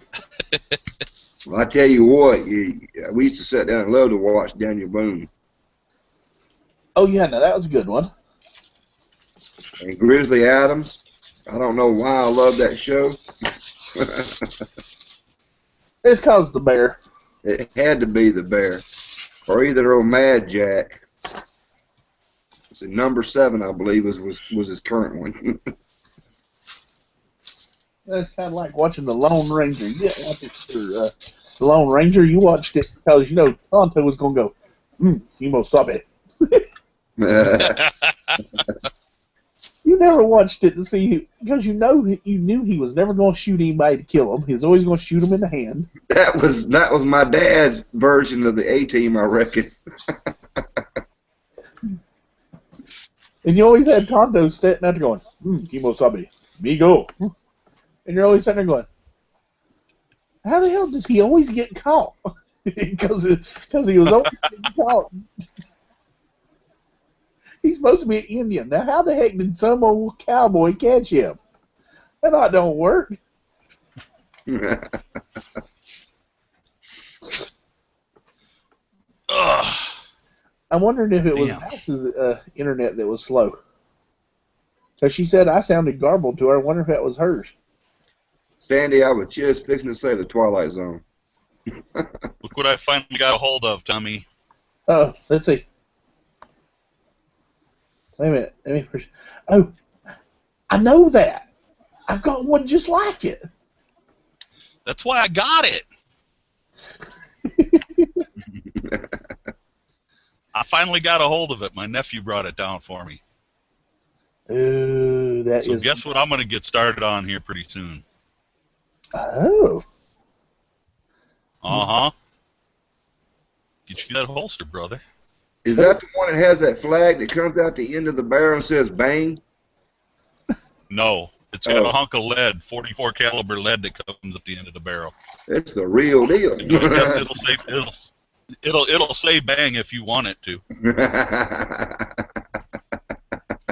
Well, I tell you what, we used to sit down and love to watch Daniel Boone. Oh yeah, no, that was a good one. And Grizzly Adams. I don't know why I love that show. It's caused the bear. It had to be the bear, or either old Mad Jack. So number 7, I believe, was his current one. It's kind of like watching the Lone Ranger. You didn't watch it for the Lone Ranger. You watched it because you know Tonto was going to go, Kimosabe. You never watched it to see because you knew he was never going to shoot anybody to kill him. He was always going to shoot him in the hand. That was my dad's version of the A-Team, I reckon. And you always had Tonto sitting out there going, Kimosabe, me go. And you're always sitting there going, how the hell does he always get caught? Because he was always getting caught. He's supposed to be an Indian. Now, how the heck did some old cowboy catch him? That don't work. I'm wondering if it was Mass's internet that was slow. Because she said I sounded garbled to her. I wonder if that was hers. Sandy, I was just fixing to say the Twilight Zone. Look what I finally got a hold of, Tommy. Oh, let's see. Wait a minute. Oh, I know that. I've got one just like it. That's why I got it. I finally got a hold of it. My nephew brought it down for me. Ooh, So guess what I'm going to get started on here pretty soon. Oh. Uh-huh. Get you that holster, brother. Is that the one that has that flag that comes out the end of the barrel and says bang? No. It's got a hunk of lead, 44 caliber lead that comes at the end of the barrel. It's the real deal. I guess it'll say bang if you want it to.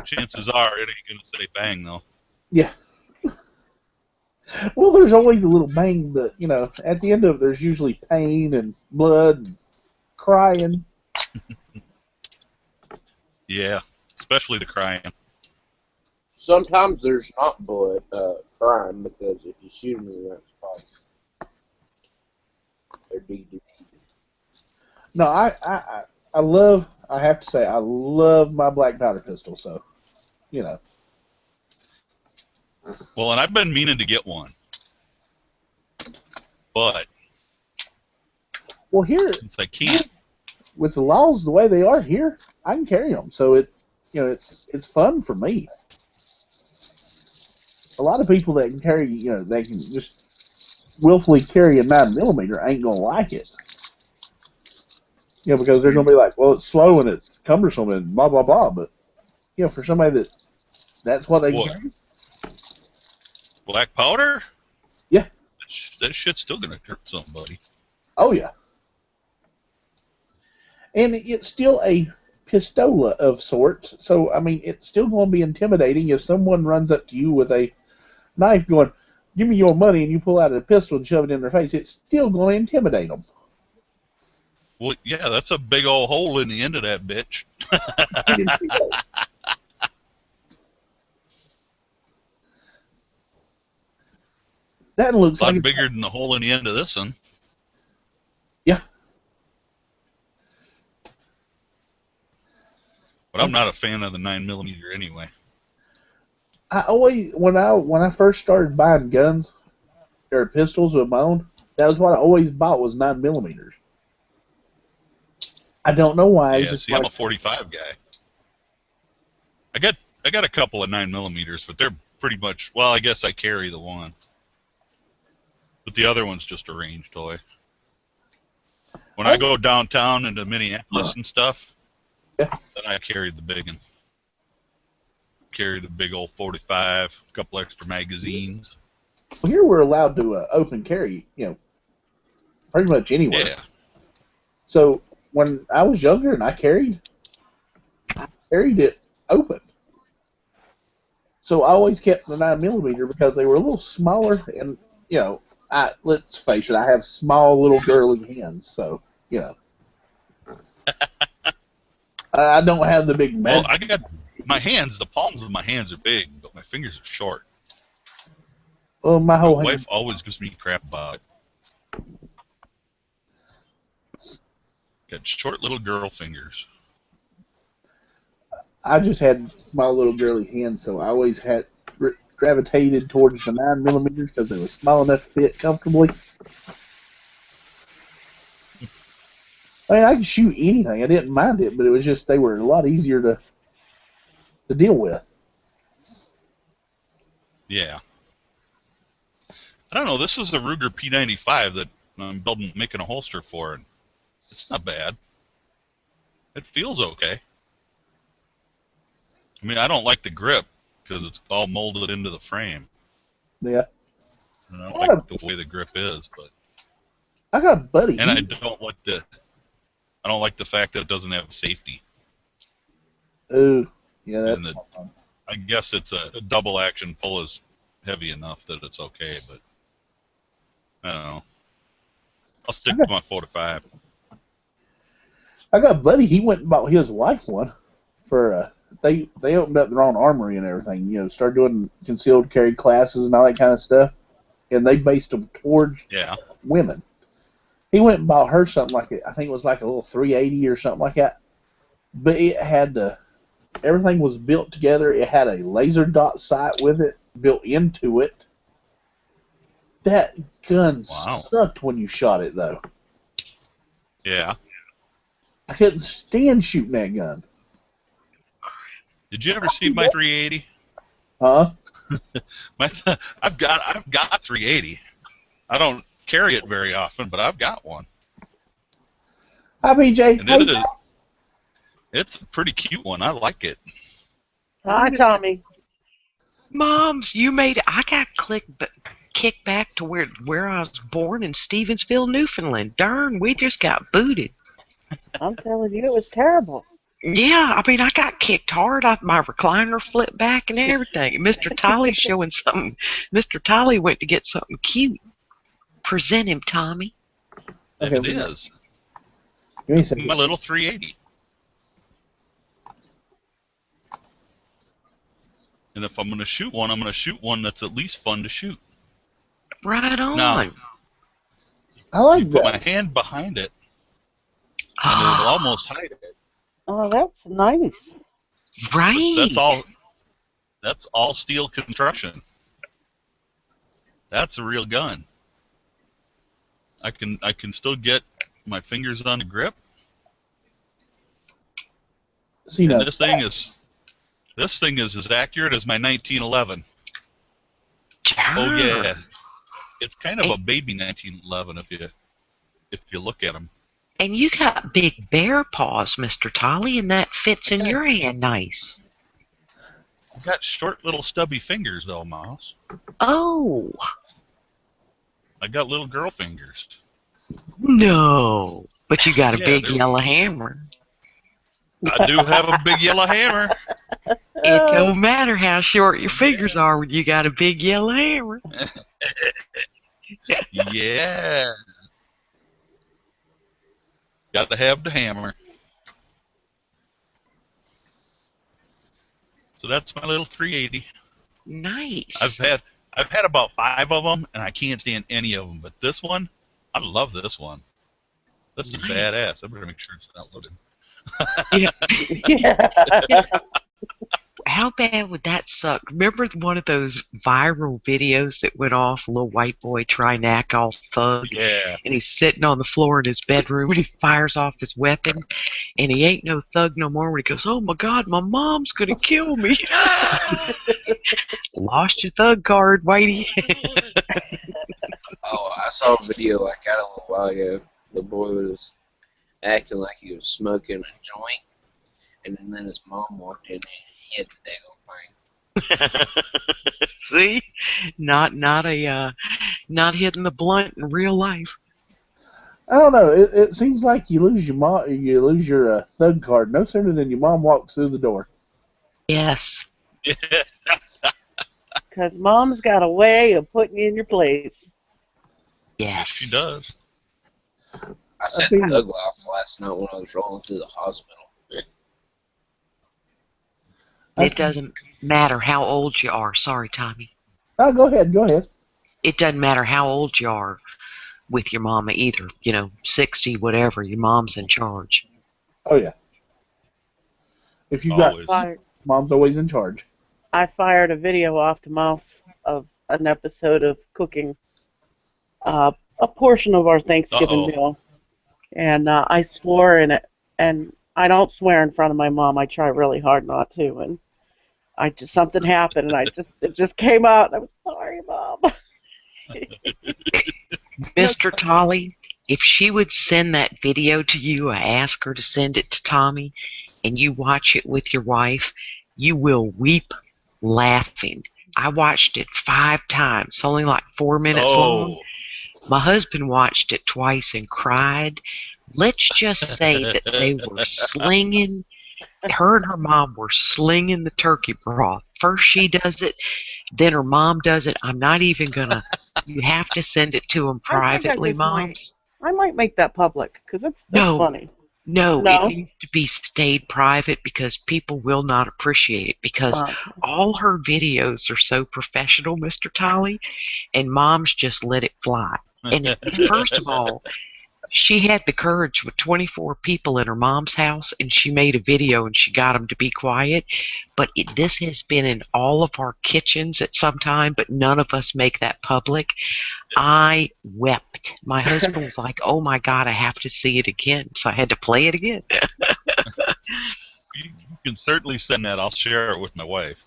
Chances are it ain't gonna say bang though. Yeah. Well, there's always a little bang, but you know, at the end of it, there's usually pain and blood and crying. Yeah, especially the crying. Sometimes there's not blood crying because if you shoot them in the right spot, they're deep. No, I have to say, I love my black powder pistol. So, you know. Well, and I've been meaning to get one, but here since I can't, with the laws the way they are here, I can carry them. So it's fun for me. A lot of people that can carry, they can just willfully carry a 9mm ain't gonna like it. Because they're gonna be like, well, it's slow and it's cumbersome and blah blah blah. But for somebody that's what they can carry. Black powder? Yeah. That shit's still gonna hurt somebody. Oh yeah. And it's still a pistola of sorts, so I mean, it's still going to be intimidating if someone runs up to you with a knife, going, "Give me your money," and you pull out a pistol and shove it in their face. It's still going to intimidate them. Well, yeah, that's a big old hole in the end of that bitch. That looks a lot like bigger than the hole in the end of this one. Yeah. But I'm not a fan of the 9mm anyway. I always, when I first started buying guns or pistols of my own, that was what I always bought was 9mm. I don't know why. Yeah, see, I'm a 45 guy. I got a couple of 9mm, but they're pretty much, well, I guess I carry the one. But the other one's just a range toy. When I go downtown into Minneapolis and stuff, then I carry the big one. Carry the big old 45, a couple extra magazines. Well, here we're allowed to open carry, pretty much anywhere. Yeah. So when I was younger and I carried it open. So I always kept the 9mm because they were a little smaller, and let's face it, I have small little girly hands, so I don't have the big. Well, I got my hands. The palms of my hands are big, but my fingers are short. Well, my My whole wife always gives me crap about it. Got short little girl fingers. I just had small little girly hands, so I always had gravitated towards the 9mm because it was small enough to fit comfortably. I mean, I could shoot anything. I didn't mind it, but it was just they were a lot easier to deal with. Yeah. I don't know. This is a Ruger P95 that I'm making a holster for, and it's not bad. It feels okay. I mean, I don't like the grip because it's all molded into the frame. Yeah. And I don't like the way the grip is, but I got a buddy. and I don't like the fact that it doesn't have safety. Oh, yeah, And that's not fun. I guess it's a double action pull is heavy enough that it's okay, but I don't know. I'll stick with my 45. I got a buddy. He went and bought his wife one for they opened up their own armory and everything. You know, started doing concealed carry classes and all that kind of stuff, and they based them towards women. He went and bought her something like I think it was like a little 380 or something like that. But it had everything was built together. It had a laser dot sight with it built into it. That gun sucked when you shot it, though. Yeah. I couldn't stand shooting that gun. Did you ever see my 380? Huh? I've got 380. I don't carry it very often, but I've got one. Hi, BJ. And it's a pretty cute one. I like it. Hi, Tommy. Moms, I got kicked back to where I was born in Stevensville, Newfoundland. Darn, we just got booted. I'm telling you, it was terrible. Yeah, I mean, I got kicked hard. My recliner flipped back and everything. Mr. Tolly's showing something. Mr. Tolly went to get something cute. Present him, Tommy. Okay, it is. Give me a second. My little 380. And if I'm going to shoot one, I'm going to shoot one that's at least fun to shoot. Right on. Now, I like you put my hand behind it, and it'll almost hide it. Oh, that's nice. Right. But that's all steel construction. That's a real gun. I can still get my fingers on the grip. See, and this thing is as accurate as my 1911. Oh yeah, it's kind of a baby 1911 if you look at them. And you got big bear paws, Mr. Tolly, and that fits in your hand nice. I've got short little stubby fingers though, Miles. Oh. I got little girl fingers. No, but you got a big yellow hammer. I do have a big yellow hammer. It don't matter how short your fingers are when you got a big yellow hammer. Yeah. Got to have the hammer. So that's my little 380. Nice. I've had about 5 of them, and I can't stand any of them. But this one, I love this one. This is badass. I better make sure it's not loaded. Yeah. How bad would that suck? Remember one of those viral videos that went off? A little white boy trying to act all thug. Yeah. And he's sitting on the floor in his bedroom and he fires off his weapon. And he ain't no thug no more when he goes, "Oh my God, my mom's going to kill me." Lost your thug card, Whitey. Oh, I saw a video like that a little while ago. The boy was acting like he was smoking a joint, and then his mom walked in and hit the daggone thing. See, not hitting the blunt in real life. I don't know. It seems like you lose your thug card no sooner than your mom walks through the door. Yes. Because Mom's got a way of putting you in your place. Yes. She does. I sat in thug life last night when I was rolling through the hospital. It doesn't matter how old you are. Sorry, Tommy. Oh, go ahead. it doesn't matter how old you are with your mama either. 60, whatever. Your mom's in charge. Oh yeah. If you got Always. mom's always in charge. I fired a video off to Mouse of an episode of cooking a portion of our Thanksgiving meal, and I swore in it. And I don't swear in front of my mom. I try really hard not to. And something happened, and it just came out. And I was sorry, Mom. Mr. Tolley, if she would send that video to you, I ask her to send it to Tommy, and you watch it with your wife, you will weep laughing. I watched it 5 times, only like 4 minutes long. My husband watched it twice and cried. Let's just say that they were slinging, her and her mom were slinging the turkey broth. First she does it, then her mom does it. I'm not even going to, you have to send it to them privately, Moms. I might make that public, because it's funny. No, it needs to be stayed private because people will not appreciate it, because all her videos are so professional, Mr. Tolley, and Moms just let it fly. And first of all, she had the courage with 24 people in her mom's house, and she made a video and she got them to be quiet. But this has been in all of our kitchens at some time, but none of us make that public. I wept. My husband was like, oh my God, I have to see it again. So I had to play it again. You can certainly send that. I'll share it with my wife.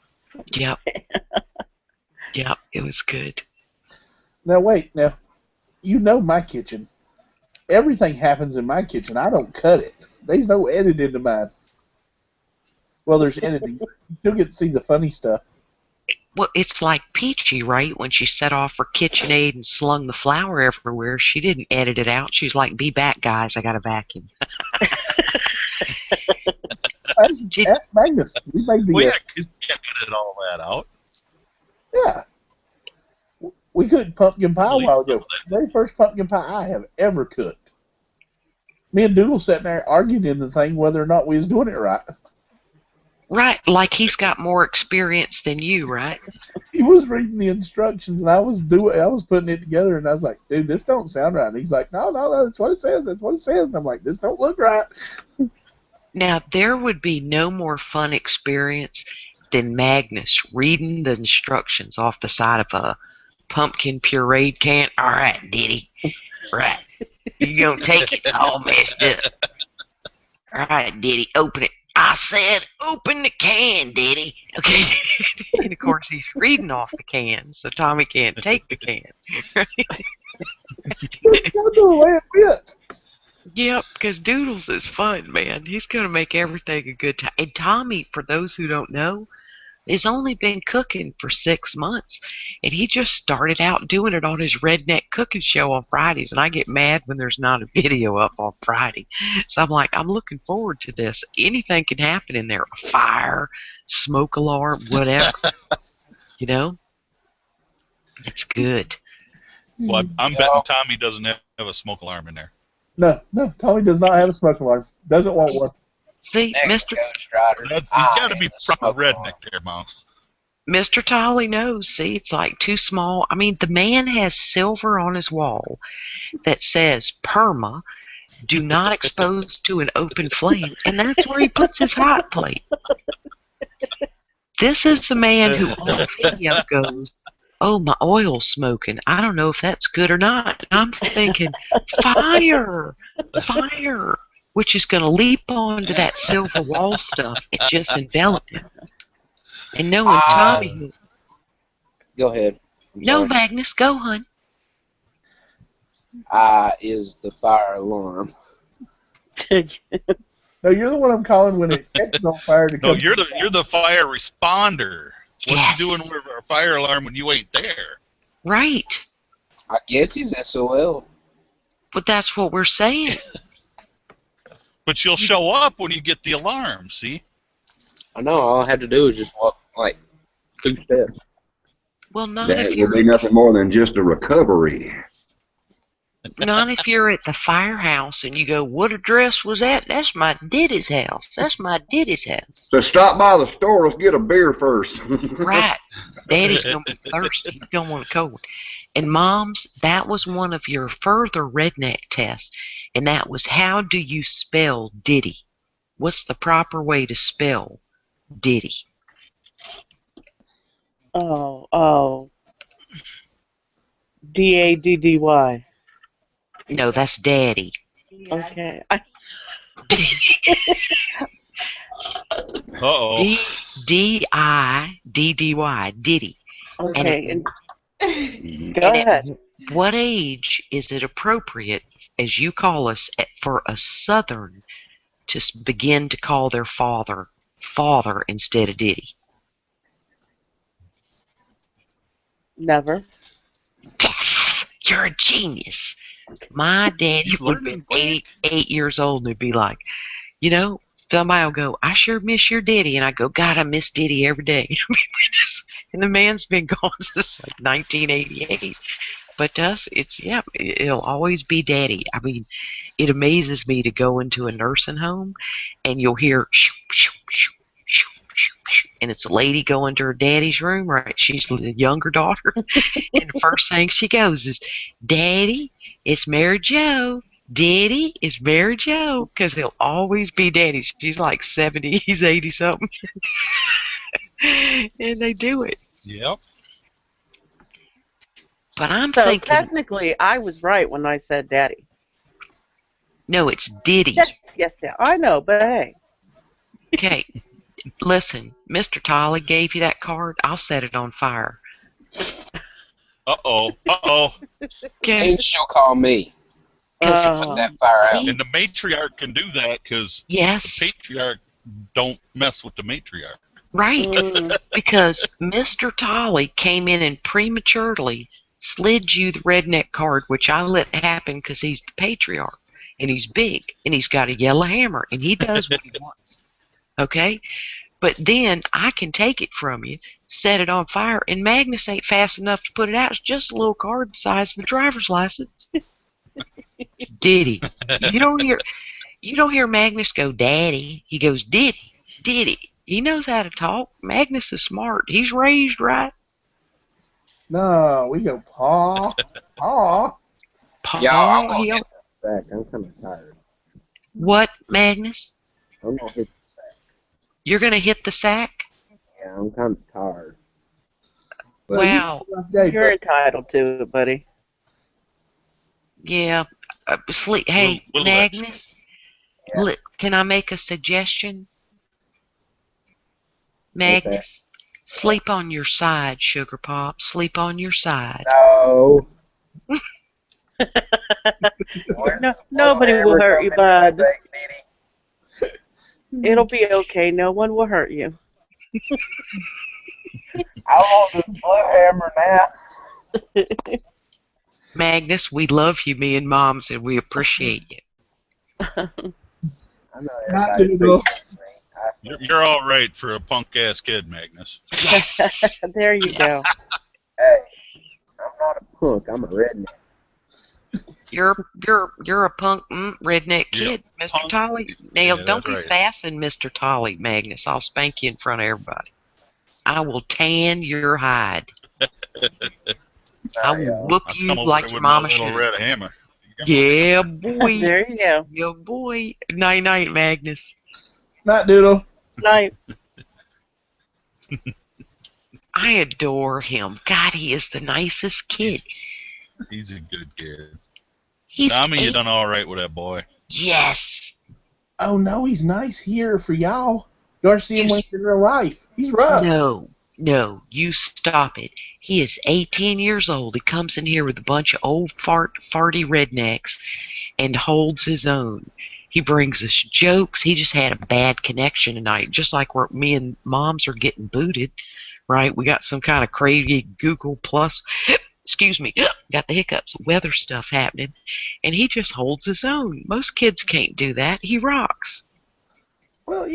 Yep. Yep, it was good. Now wait, you know my kitchen. Everything happens in my kitchen. I don't cut it. There's no edit into mine. Well, there's editing. You still get to see the funny stuff. Well, it's like Peachy, right? When she set off her KitchenAid and slung the flour everywhere, she didn't edit it out. She's like, be back, guys. I got a vacuum. Ask Magnus. We made the... Well, yeah, you can't edit all that out. Yeah. We cooked pumpkin pie a while ago. The very first pumpkin pie I have ever cooked. Me and Doodle sat there arguing in the thing whether or not we was doing it right. Right, like he's got more experience than you, right? He was reading the instructions, and I was putting it together, and I was like, dude, this don't sound right. And he's like, no, that's what it says. That's what it says. And I'm like, this don't look right. Now, there would be no more fun experience than Magnus reading the instructions off the side of a pumpkin pureed can. All right, Diddy. Right. You're going to take it. It's all messed up. All right, Diddy, open it. I said, open the can, Diddy. Okay. And, of course, he's reading off the can, so Tommy can't take the can. That's not the way it went. Yep, because Doodles is fun, man. He's going to make everything a good time. And Tommy, for those who don't know, has only been cooking for 6 months, and he just started out doing it on his Redneck cooking show on Fridays, and I get mad when there's not a video up on Friday. So I'm like, I'm looking forward to this. Anything can happen in there. A fire, smoke alarm, whatever. You know? It's good. Well, I'm betting Tommy doesn't have a smoke alarm in there. No, Tommy does not have a smoke alarm. Doesn't want one. See, Mr. He's got to be proper redneck there, Mouse. Mr. Tolley knows. See, it's like too small. I mean, the man has silver on his wall that says PERMA, do not expose to an open flame, and that's where he puts his hot plate. This is the man who on video goes, oh, my oil's smoking. I don't know if that's good or not. And I'm thinking, fire, which is going to leap onto that silver wall stuff and just envelop him. And knowing Tommy... Go ahead. No, Magnus, go, hun. Is the fire alarm. No, you're the one I'm calling when it catches on fire. No, you're the fire responder. What Yes. you doing with our fire alarm when you ain't there? Right. I guess he's SOL. But that's what we're saying. But you'll show up when you get the alarm, see? I know, all I had to do was just walk, like, 2 steps. Well, not That if will you're... be nothing more than just a recovery. Not if you're at the firehouse and you go, what address was that? That's my daddy's house. That's my daddy's house. So stop by the store. Let's get a beer first. Right. Daddy's going to be thirsty. He's going to want a cold one. And moms, that was one of your further redneck tests. And that was, how do you spell Diddy? What's the proper way to spell Diddy? Oh. Daddy. No, that's Daddy. Okay. Uh-oh. D-I-D-D-Y. Diddy. Okay. And Go ahead. what age is it appropriate, as you call us, for a Southern to begin to call their father instead of Diddy? Never. Yes, you're a genius. My daddy would be 88 years old and would be like, somebody will go, I sure miss your daddy. And I go, God, I miss Diddy every day. And the man's been gone since like 1988. But to us, it'll always be Daddy. I mean, it amazes me to go into a nursing home and you'll hear shoo, shoo, shoo, shoo, shoo, shoo, and it's a lady going to her daddy's room, right? She's the younger daughter. And the first thing she goes is, Daddy, it's Mary Jo. Daddy, it's Mary Jo. Because he'll always be Daddy. She's like 70, he's 80 something. And they do it. Yep. But I'm So thinking, technically, I was right when I said Daddy. no, it's Diddy. Yes, I know, but hey. Okay, listen, Mr. Tolley gave you that card. I'll set it on fire. Uh-oh. Okay. And she'll call me. Put that fire out. And the matriarch can do that because yes, the patriarch don't mess with the matriarch. Right, because Mr. Tolley came in and prematurely slid you the redneck card, which I let happen because he's the patriarch, and he's big, and he's got a yellow hammer, and he does what he wants. Okay? But then I can take it from you, set it on fire, and Magnus ain't fast enough to put it out. It's just a little card the size of a driver's license. Diddy. You don't hear Magnus go, Daddy. He goes, Diddy. He knows how to talk. Magnus is smart. He's raised right. No, we go paw. Paw. Yeah, I'm gonna hit the sack. I'm kind of tired. What, Magnus? I'm gonna hit the sack. You're gonna hit the sack? Yeah, I'm kind of tired. Wow. You're entitled to it, buddy. Yeah. Hey, We'll Magnus, can I make a suggestion? Magnus, sleep on your side, Sugar Pop. Sleep on your side. No. No, nobody will hurt you, bud. It'll be okay. No one will hurt you. I want the blue hammer now. Magnus, we love you, me and Moms, and we appreciate you. I know You're all right for a punk-ass kid, Magnus. Yes. There you go. Hey, I'm not a punk. I'm a redneck. You're a punk redneck kid, Yep. Mr. Tolley. Now, Yeah, don't that's be right. sassing Mr. Tolley, Magnus. I'll spank you in front of everybody. I will tan your hide. I will whoop I'll you come over like there your with my mama little should. red hammer. Yeah, boy. There you go. Yeah, boy. Night, Magnus. Night, Doodle. Night. I adore him. God, he is the nicest kid. He's a good kid. He's Tommy, you 8. done all right with that boy. Yes. Oh no, he's nice here for y'all. You ever see him when he's in real life? He's rough. No, you stop it. He is 18 years old. He comes in here with a bunch of old farty rednecks and holds his own. He brings us jokes. He just had a bad connection tonight, just like where me and Moms are getting booted, right? We got some kind of crazy Google Plus, excuse me, got the hiccups, weather stuff happening, and he just holds his own. Most kids can't do that. He rocks. Well,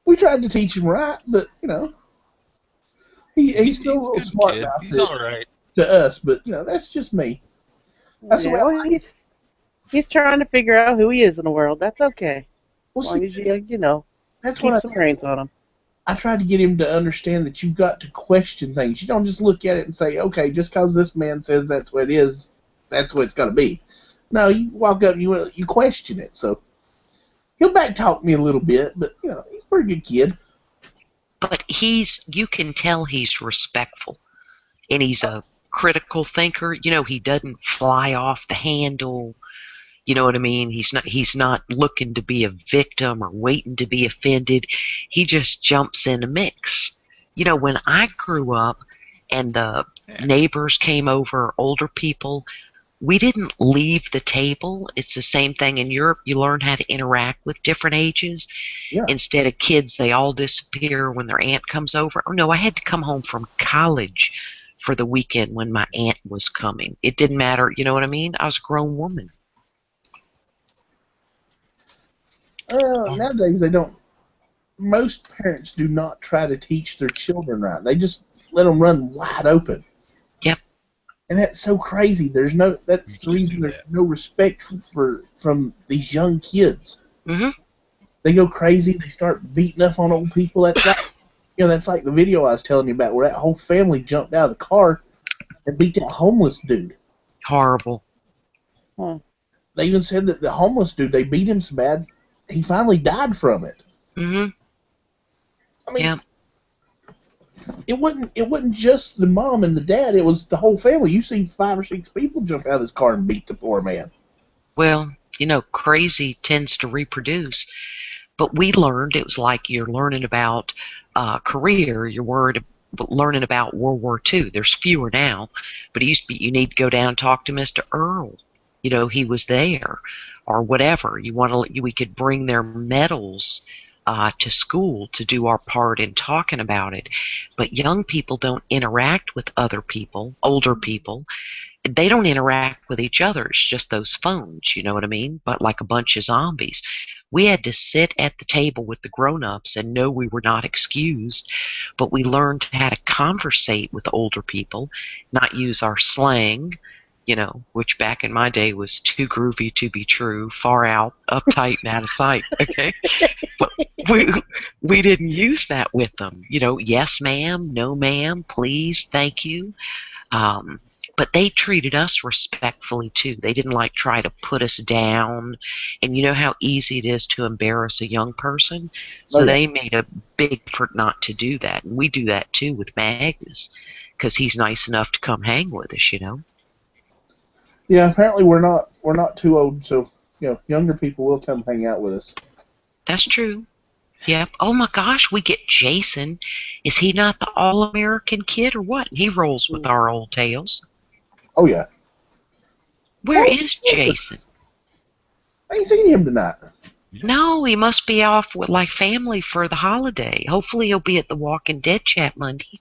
we tried to teach him right, but he's still a little smart kid. about He's it all right. to us. But that's just me. That's the way Yeah, well, he's trying to figure out who he is in the world. That's okay. well, As long see, as you know, that's what keep some reins on him. I tried to get him to understand that you've got to question things. You don't just look at it and say, okay, just because this man says that's what it is, that's what it's got to be. No, you walk up and you question it. So he'll back talk me a little bit, but he's a pretty good kid. But you can tell he's respectful, and he's a critical thinker. He doesn't fly off the handle. You know what I mean? He's not looking to be a victim or waiting to be offended. He just jumps in the mix. When I grew up and the neighbors came over, older people, we didn't leave the table. It's the same thing in Europe. You learn how to interact with different ages. Yeah. Instead of kids, they all disappear when their aunt comes over. Oh, no, I had to come home from college for the weekend when my aunt was coming. It didn't matter. You know what I mean? I was a grown woman. Nowadays, they don't. Most parents do not try to teach their children right. They just let them run wide open. Yep. And that's so crazy. That's the reason there's no respect from these young kids. Mm-hmm. They go crazy. They start beating up on old people. That's like the video I was telling you about, where that whole family jumped out of the car and beat that homeless dude. Horrible. Huh. They even said that the homeless dude, they beat him so bad, he finally died from it. Mm-hmm. I mean, yeah. It wasn't just the mom and the dad. It was the whole family. You see 5 or 6 people jump out of this car and beat the poor man. Well, crazy tends to reproduce. But we learned it was like you're learning about Korea, learning about World War II. There's fewer now, but it used to be you need to go down and talk to Mr. Earl. He was there, or whatever. We could bring their medals to school to do our part in talking about it. But young people don't interact with other people, older people. They don't interact with each other. It's just those phones, you know what I mean? But like a bunch of zombies. We had to sit at the table with the grown-ups and know we were not excused, but we learned how to conversate with older people, not use our slang, which back in my day was too groovy to be true, far out, uptight, and out of sight, okay? But we didn't use that with them. Yes, ma'am, no, ma'am, please, thank you. But they treated us respectfully too. They didn't try to put us down. And you know how easy it is to embarrass a young person? So they made a big effort not to do that. And we do that too with Magnus, because he's nice enough to come hang with us, Yeah, apparently we're not too old, so younger people will come hang out with us. That's true. Yep. Oh my gosh, we get Jason. Is he not the all-American kid or what? He rolls with our old tales. Oh yeah. Where is Jason? I ain't seen him tonight. No, he must be off with family for the holiday. Hopefully he'll be at the Walking Dead chat Monday.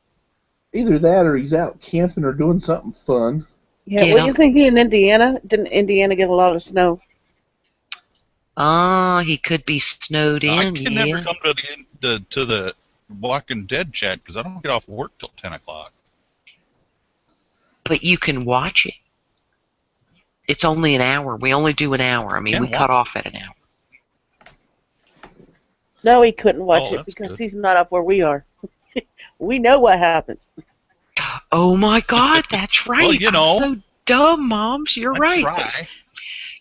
Either that or he's out camping or doing something fun. Yeah, what do you think in Indiana? Didn't Indiana get a lot of snow? He could be snowed in. I can never come to the Walking Dead chat because I don't get off work till 10 o'clock. But you can watch it. It's only an hour. We only do an hour. I mean, we cut off at an hour. No, he couldn't watch it because he's not up where we are. We know what happens. Oh my God, that's right. Well, I'm so dumb, Moms. You're right. Try.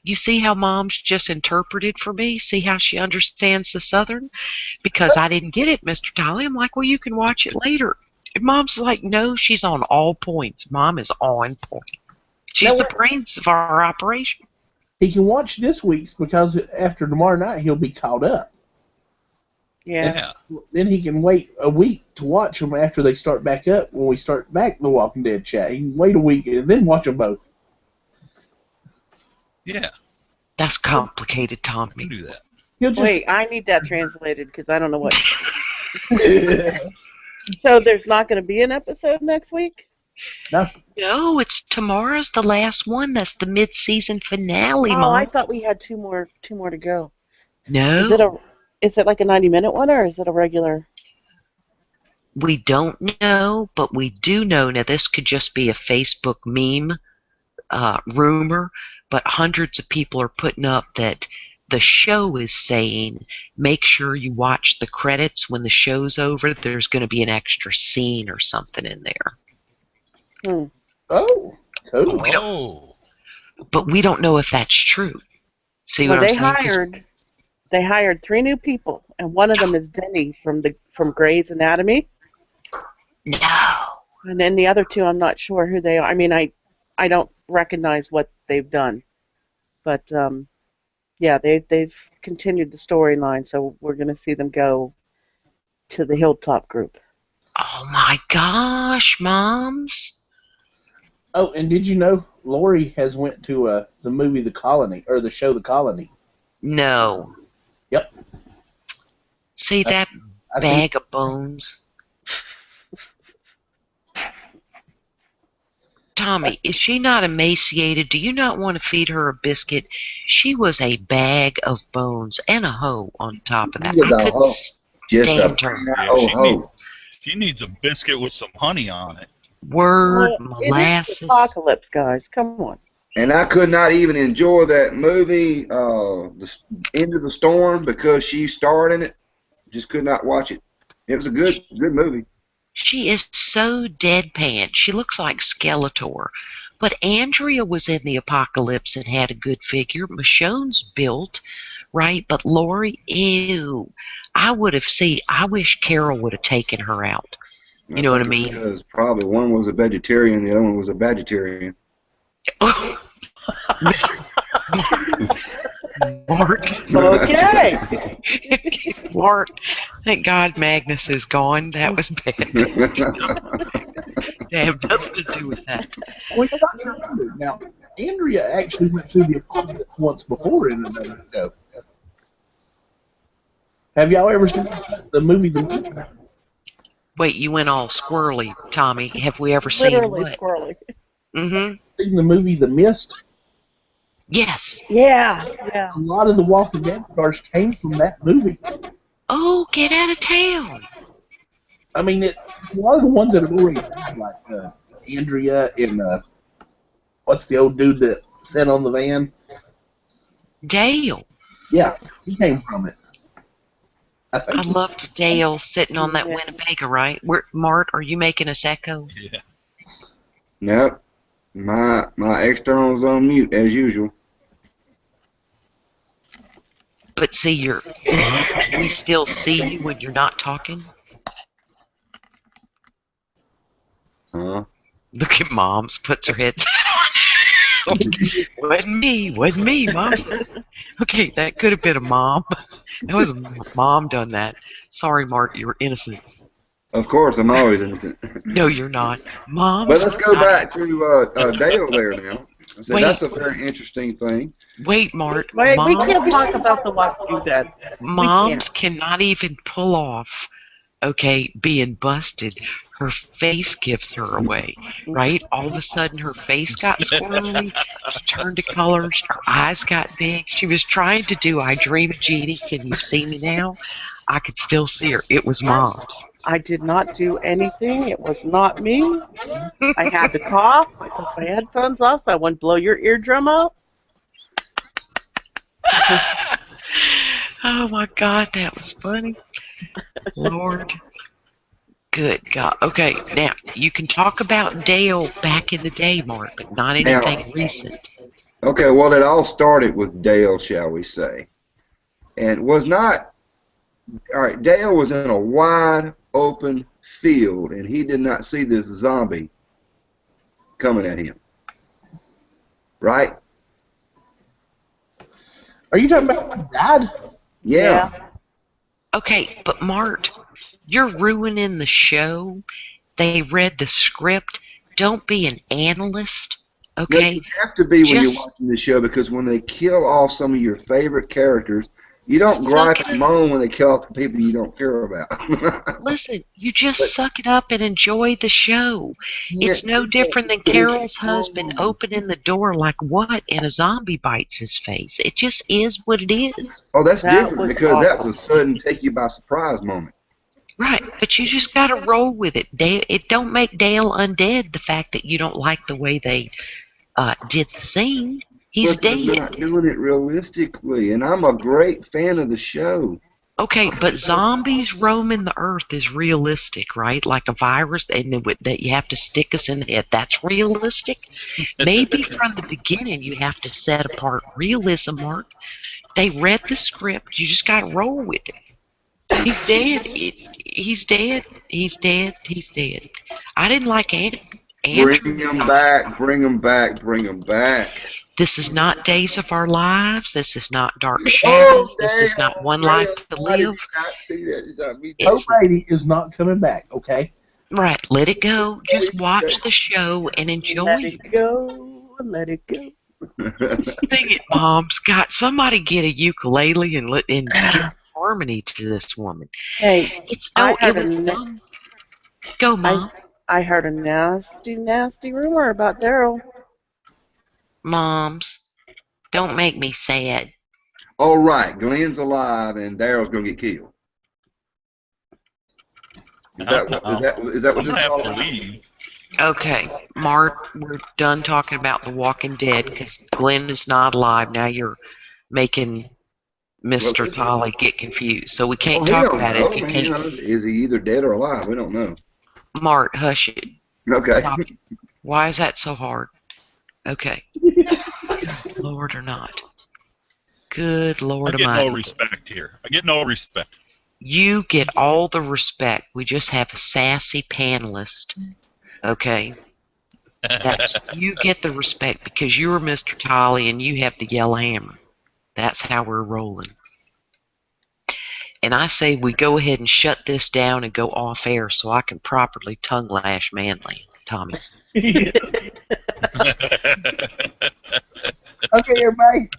You see how Mom's just interpreted for me? See how she understands the Southern? Because I didn't get it, Mr. Tolly. I'm like, well, you can watch it later. And Mom's like, no, she's on all points. Mom is on point. She's the brains of our operation. He can watch this week's because after tomorrow night he'll be caught up. Yeah. Then he can wait a week to watch them after they start back up. When we start back the Walking Dead chat, he can wait a week and then watch them both. Yeah. That's complicated, Tommy. You can do that. Wait, I need that translated because I don't know what. So there's not going to be an episode next week? No, it's tomorrow's the last one. That's the mid-season finale, Mom. Mom. I thought we had two more to go. No. Is it like a 90-minute one or is it a regular? We don't know, but we do know. Now, this could just be a Facebook meme rumor, but hundreds of people are putting up that the show is saying make sure you watch the credits when the show's over. There's going to be an extra scene or something in there. Oh, cool. But we don't know if that's true. See what I'm saying? They hired 3 new people, and one of them is Denny from Grey's Anatomy. No. And then the other 2, I'm not sure who they are. I mean, I don't recognize what they've done, but yeah, they've continued the storyline, so we're going to see them go to the Hilltop group. Oh my gosh, moms! Oh, and did you know Lori has went to the movie The Colony, or the show The Colony? No. Yep. See that bag of bones? Tommy, is she not emaciated? Do you not want to feed her a biscuit? She was a bag of bones and a hoe on top of that. I couldn't stand her. Yeah, she needs a biscuit with some honey on it. Word, molasses. It is the apocalypse, guys. Come on. And I could not even enjoy that movie, the End of the Storm, because she starred in it. Just could not watch it. It was a good movie. She is so deadpan. She looks like Skeletor. But Andrea was in the apocalypse and had a good figure. Michonne's built, right? But Lori, ew. I wish Carol would have taken her out. You know what I mean? Because probably one was a vegetarian, the other one was a vegetarian. Mark. Okay. Mark, thank God Magnus is gone. That was bad. They have nothing to do with that. Well, you got to remember, now, Andrea actually went through the apocalypse once before in another show. Have y'all ever seen the movie The Wait, you went all squirrely, Tommy. Have we ever seen Literally what? squirrely. Mm-hmm. Seen the movie The Mist? Yes. Yeah. A lot of the Walking Dead stars came from that movie. Oh, get out of town. I mean, it's a lot of the ones that have already died, like Andrea and what's the old dude that sat on the van? Dale. Yeah, he came from it. I loved Dale sitting on that Winnebago, right? Mart, are you making us echo? Yeah. Nope. My external's on mute as usual. But see, we still see you when you're not talking. Huh? Look at Mom's, puts her head down. Wasn't me, Mom. Okay, that could have been a mom. That was Mom done that. Sorry, Mark, you were innocent. Of course, I'm always innocent. No, you're not. Mom. But let's go back to Dale there now. So that's a very interesting thing. Wait, Mark. Wait, we can't talk about the Walking Dead. Moms cannot even pull off, being busted. Her face gives her away, right? All of a sudden, her face got squirrely. She turned to colors. Her eyes got big. She was trying to do I Dream of Jeannie. Can you see me now? I could still see her. It was Mom's. I did not do anything. It was not me. I had to cough. I took my headphones off so I wouldn't blow your eardrum out. Oh my God, that was funny. Lord. Good God. Okay, now, you can talk about Dale back in the day, Mark, but not anything recent. Okay, well, it all started with Dale, shall we say. And was not, all right, Dale was in a wide open field, and he did not see this zombie coming at him. Right? Are you talking about Dad? Yeah. Okay, but Mart, you're ruining the show. They read the script. Don't be an analyst, okay? No, you have to be when you're watching the show, because when they kill off some of your favorite characters, you don't gripe and moan when they kill off the people you don't care about. Listen, you just suck it up and enjoy the show. It's no different than Carol's husband opening the door like what, and a zombie bites his face. It just is what it is. Oh, that's different, because that was a sudden take you by surprise moment. Right, but you just got to roll with it. It don't make Dale undead, the fact that you don't like the way they did the scene. He's But they're dead. not doing it realistically, and I'm a great fan of the show. Okay, but zombies roaming the earth is realistic, right? Like a virus, and that you have to stick us in the head. That's realistic. Maybe from the beginning you have to set apart realism, Mark. They read the script. You just got to roll with it. He's dead. He's dead. He's dead. He's dead. I didn't like Bring Andrew. them back, bring them back, bring them back. This is not Days of Our Lives. This is not Dark Oh, Shadows. This is not One Life to Why did Live. you not see that? It's O'Brady is not coming back, okay? right. Let it go. Just watch the show and enjoy Let it. it go. Let it go. Sing it, Mom. Scott, somebody get a ukulele and give harmony to this woman. Hey, It's I no, it heard was a fun. Go, Mom. I heard a nasty, nasty rumor about Daryl. Moms, don't make me sad. All right, Glenn's alive and Daryl's gonna get killed. Is that what I'm this gonna is have all to about? leave. Okay, Mark, we're done talking about The Walking Dead because Glenn is not alive. Now you're making Well, Mr. listen. Tolly get confused. So we Oh, can't he talk don't about it know. if I you mean, can't. is he either dead or alive? We don't know. Mark, hush it. Okay. Stop it. Why is that so hard? Okay. Good Lord or not. Good I Lord get Almighty. no respect here. I get no respect. You get all the respect. We just have a sassy panelist. Okay. You get the respect because you're Mr. Tolly and you have the yellow hammer. That's how we're rolling. And I say we go ahead and shut this down and go off air so I can properly tongue lash Manly, Tommy. Okay, everybody.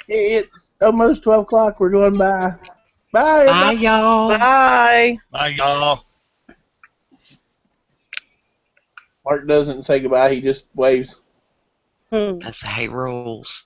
It's almost 12 o'clock. We're going by. Bye, Bye, everybody. y'all. Bye. Bye, y'all. Mark doesn't say goodbye. He just waves. Hmm. That's how he rolls.